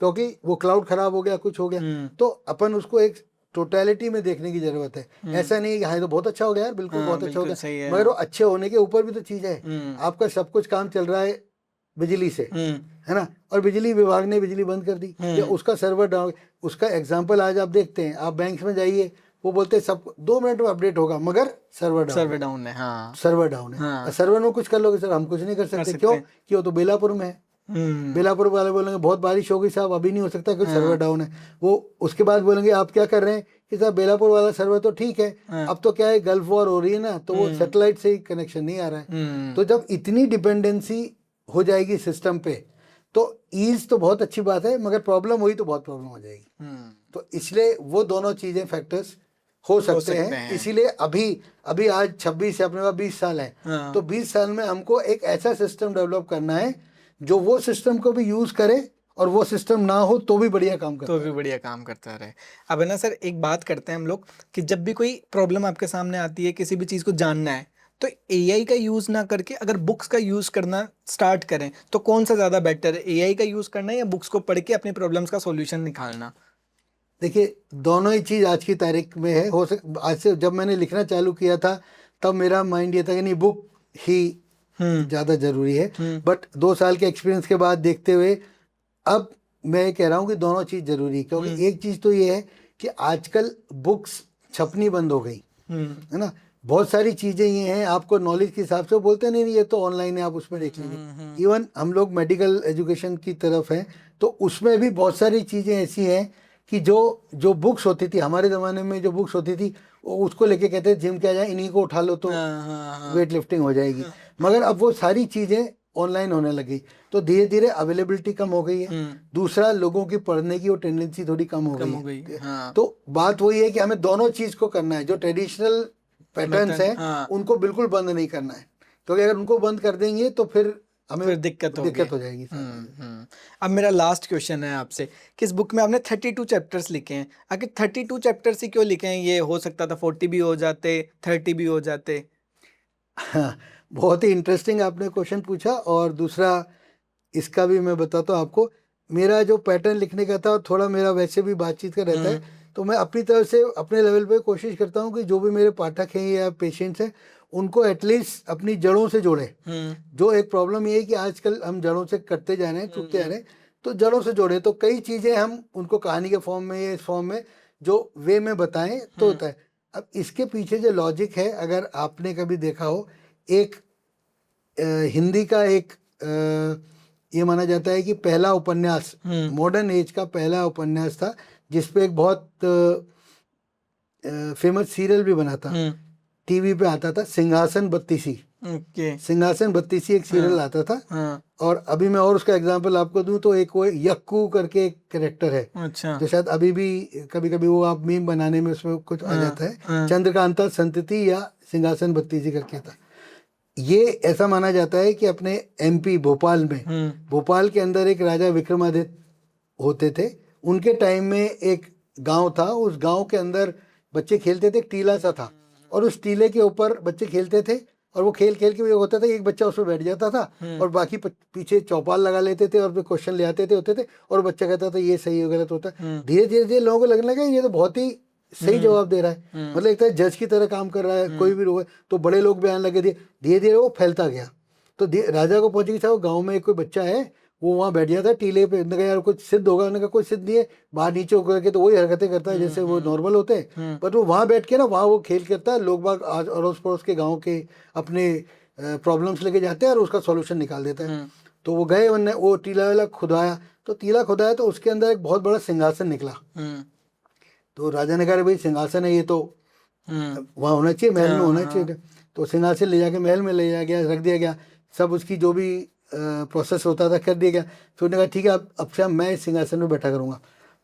क्योंकि वो क्लाउड खराब हो गया, कुछ हो गया। तो अपन उसको एक टोटलिटी में देखने की जरूरत है। ऐसा नहीं कि हाँ तो बहुत अच्छा हो गया यार, बिल्कुल बहुत अच्छा हो गया, मगर वो अच्छे होने के ऊपर भी तो चीज है। आपका सब कुछ काम चल रहा है बिजली से, है ना, और बिजली विभाग ने बिजली बंद कर दी या उसका सर्वर डाउन। उसका एग्जांपल आज आप देखते हैं, आप बैंक में जाइए, वो बोलते हैं सब 2 मिनट में अपडेट होगा, मगर सर्वर डाउन है। हाँ सर्वर डाउन है। हाँ। सर्वर में कुछ कर लोगे सर, हम कुछ नहीं कर सकते। क्यों? कि वो तो बेलापुर में है। बेलापुर वाले बोलेंगे बहुत बारिश होगी साहब, अभी नहीं हो सकता क्योंकि सर्वर डाउन है। वो उसके बाद बोलेंगे आप क्या कर रहे हैं कि साहब बेलापुर वाला सर्वर तो ठीक है, अब तो क्या है गल्फ वॉर हो रही है ना, तो वो सैटेलाइट से ही कनेक्शन नहीं आ रहा है। तो जब इतनी डिपेंडेंसी हो जाएगी सिस्टम पे, तो ईज तो बहुत अच्छी बात है, मगर प्रॉब्लम हुई तो बहुत प्रॉब्लम हो जाएगी। तो इसलिए वो दोनों चीजें फैक्टर्स हो सकते हैं। इसीलिए अभी आज 26 है, अपने पास 20 साल है। तो 20 साल में हमको एक ऐसा सिस्टम डेवलप करना है जो वो सिस्टम को भी यूज करे, और वो सिस्टम ना हो तो भी बढ़िया काम करता रहे। अब है ना सर, एक बात करते हैं हम लोग कि जब भी कोई प्रॉब्लम आपके सामने आती है, किसी भी चीज को जानना है, तो एआई का यूज ना करके अगर बुक्स का यूज करना स्टार्ट करें तो कौन सा ज्यादा बेटर है, एआई का यूज करना या बुक्स को पढ़ के अपने प्रॉब्लम्स का सॉल्यूशन निकालना? देखिए, दोनों ही चीज़ आज की तारीख में है। आज से जब मैंने लिखना चालू किया था तब मेरा माइंड ये था कि नहीं, बुक ही ज़्यादा ज़रूरी है। बट 2 साल के एक्सपीरियंस के बाद देखते हुए अब मैं कह रहा हूँ कि दोनों चीज़ ज़रूरी है। क्योंकि एक चीज़ तो ये है कि आजकल बुक्स छपनी बंद हो गई, है ना। बहुत सारी चीज़ें ये हैं, आपको नॉलेज के हिसाब से बोलते नहीं ये तो ऑनलाइन है, आप उसमें देख लीजिए। इवन हम लोग मेडिकल एजुकेशन की तरफ हैं, तो उसमें भी बहुत सारी चीज़ें ऐसी हैं कि जो बुक्स होती थी हमारे ज़माने में, जो बुक्स होती थी उसको लेके कहते थे जिम क्या जाए, इन्हीं को उठा लो तो वेट लिफ्टिंग हो जाएगी। मगर अब वो सारी चीज़ें ऑनलाइन होने लगी, तो धीरे धीरे अवेलेबिलिटी कम हो गई है। दूसरा, लोगों की पढ़ने की वो टेंडेंसी थोड़ी कम हो गई है। तो बात वही है कि हमें दोनों चीज़ को करना है। जो ट्रेडिशनल पैटर्न्स हैं उनको बिल्कुल बंद नहीं करना है, क्योंकि अगर उनको बंद कर देंगे तो फिर हमें फिर दिक्कत हो जाएगी। अब मेरा लास्ट क्वेश्चन है आपसे कि इस बुक में आपने 32 चैप्टर्स लिखे हैं, आखिर 32 चैप्टर्स ही क्यों लिखे हैं? ये हो सकता था 40 भी हो जाते, 30 भी हो जाते। हाँ, बहुत ही इंटरेस्टिंग आपने क्वेश्चन पूछा। और दूसरा, इसका भी मैं बताता हूँ आपको, मेरा जो पैटर्न लिखने का था थोड़ा मेरा वैसे भी बातचीत का रहता है, तो मैं अपनी तरफ से अपने लेवल पे कोशिश करता हूँ कि जो भी मेरे पाठक हैं या पेशेंट्स हैं उनको एटलीस्ट अपनी जड़ों से जोड़े। जो एक प्रॉब्लम ये है कि आजकल हम जड़ों से कटते जा रहे हैं, टूटते जा रहे हैं, तो जड़ों से जोड़े। तो कई चीज़ें हम उनको कहानी के फॉर्म में या इस फॉर्म में जो वे में बताएं तो होता है। अब इसके पीछे जो लॉजिक है, अगर आपने कभी देखा हो, एक हिंदी का एक ये माना जाता है कि पहला उपन्यास, मॉडर्न एज का पहला उपन्यास था, जिसपे एक बहुत फेमस सीरियल भी बना था, टीवी पे आता था, सिंहासन बत्तीसी। सिंहासन बत्तीसी एक सीरियल आता था। और अभी मैं और उसका एग्जांपल आपको दूं तो एक वो यक्कू करके एक कैरेक्टर है, तो शायद अभी भी कभी कभी वो आप मीम बनाने में उसमें कुछ आ जाता है, चंद्रकांता संतति या सिंहासन बत्तीसी करके था। ये ऐसा माना जाता है कि अपने एमपी भोपाल में, भोपाल के अंदर एक राजा विक्रमादित्य होते थे। उनके टाइम में एक गांव था, उस गांव के अंदर बच्चे खेलते थे, टीला सा था, और उस टीले के ऊपर बच्चे खेलते थे, और वो खेल खेल के ये होता था, एक बच्चा उसमें बैठ जाता था और बाकी पीछे चौपाल लगा लेते थे और फिर क्वेश्चन ले आते थे होते थे, और बच्चा कहता था ये सही है गलत होता है। धीरे धीरे लोगों को लगने लगा ये तो बहुत ही सही जवाब दे रहा है, मतलब एक तरह जज की तरह काम कर रहा है, कोई भी लोग, तो बड़े लोग भी आने लगे। धीरे धीरे वो फैलता गया, तो राजा को पहुंचे कि साहब गाँव में कोई बच्चा है, वो वहाँ बैठ जाता है टीले पे, उन्होंने कहा यार कुछ सिद्ध होगा, उन्होंने कहा कोई सिद्ध नहीं है, बाहर नीचे होकर के तो वही हरकतें करता है जैसे वो नॉर्मल होते हैं, पर वो वहाँ बैठ के ना वहाँ वो खेल करता है, लोग बाग अड़ोस पड़ोस के गाँव के अपने प्रॉब्लम्स लेके जाते हैं और उसका सॉल्यूशन निकाल देता है। तो वो गए, उन्होंने वो टीला वाला खुदाया, तो टीला खुदाया तो उसके अंदर एक बहुत बड़ा सिंहासन निकला। तो राजा ने कहा भाई सिंहासन है ये तो वहाँ होना चाहिए, महल में होना चाहिए। तो सिंहासन ले जाके महल में ले जाया गया, रख दिया गया, सब उसकी जो भी प्रोसेस होता था कर दिया गया। तो उन्होंने कहा ठीक है अब से मैं इस सिंहासन में बैठा करूँगा।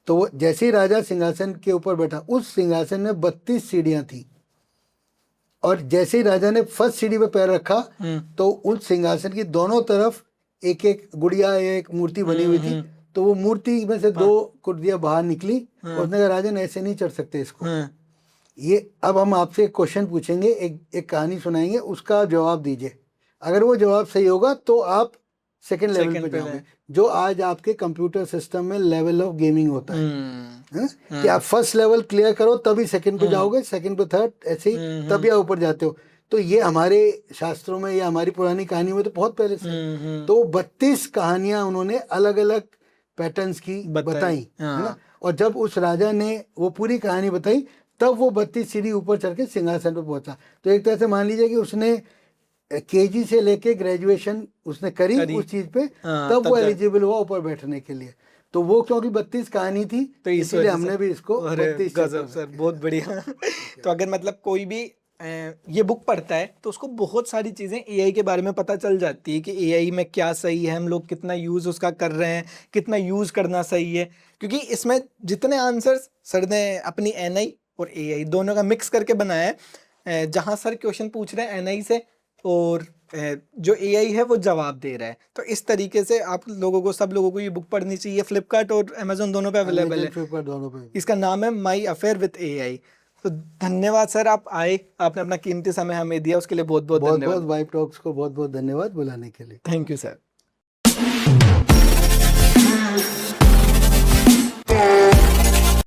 तो वो जैसे ही राजा सिंहासन के ऊपर बैठा, उस सिंहासन में 32 सीढ़ियाँ थी, और जैसे ही राजा ने फर्स्ट सीढ़ी पे पैर रखा तो उस सिंहासन की दोनों तरफ एक एक गुड़िया, एक मूर्ति बनी हुई थी। तो वो मूर्ति में से 2 कुर्दियाँ बाहर निकली, और उसने कहा राजन ऐसे नहीं चढ़ सकते इसको। ये अब हम आपसे एक क्वेश्चन पूछेंगे, एक कहानी सुनाएंगे, उसका जवाब दीजिए। अगर वो जवाब सही होगा तो आप सेकंड लेवल पे जाओगे, जो आज आपके कंप्यूटर सिस्टम में लेवल ऑफ गेमिंग होता है कि आप फर्स्ट लेवल क्लियर करो तभी सेकंड पे जाओगे, सेकंड पे थर्ड, ऐसे ही तभी आप ऊपर जाते हो। तो ये हमारे शास्त्रों में या हमारी पुरानी कहानी में तो बहुत पहले से है। तो 32 कहानियां उन्होंने अलग अलग पैटर्न्स की बताई, है ना। हाँ। और जब उस राजा ने वो पूरी कहानी बताई तब वो 32 सीढ़ी ऊपर चढ़ के सिंहासन पर पहुंचा। तो एक तरह से मान लीजिए कि उसने केजी से लेके ग्रेजुएशन उसने करी उस चीज पे, हाँ, तब तब वो जा- एलिजिबल हुआ ऊपर बैठने के लिए। तो वो क्योंकि 32 कहानी थी तो इस इसीलिए वजह हमने से भी इसको अरे 32 गजब चैप्टर सर, रखे। बहुत बढ़िया। तो अगर मतलब कोई भी ये बुक पढ़ता है तो उसको बहुत सारी चीजें एआई के बारे में पता चल जाती है कि एआई में क्या सही है, हम लोग कितना यूज उसका कर रहे हैं, कितना यूज करना सही है। क्योंकि इसमें जितने आंसर्स सर ने अपनी एनआई और एआई दोनों का मिक्स करके बनाया है, जहां सर क्वेश्चन पूछ रहे हैं एनआई से और जो एआई है वो जवाब दे रहा है। तो इस तरीके से आप लोगों को, सब लोगों को ये बुक पढ़नी चाहिए। फ्लिपकार्ट और अमेजोन दोनों पे अवेलेबल अमेजन है। फ्लिपकार्ट दोनों पे। इसका नाम है माई अफेयर विथ एआई। तो धन्यवाद सर, आप आए, आपने अपना कीमती समय हमें दिया, उसके लिए बहुत बहुत बहुत बहुत धन्यवाद। वाइब टॉक्स को बहुत बहुत धन्यवाद बुलाने के लिए। Thank you sir.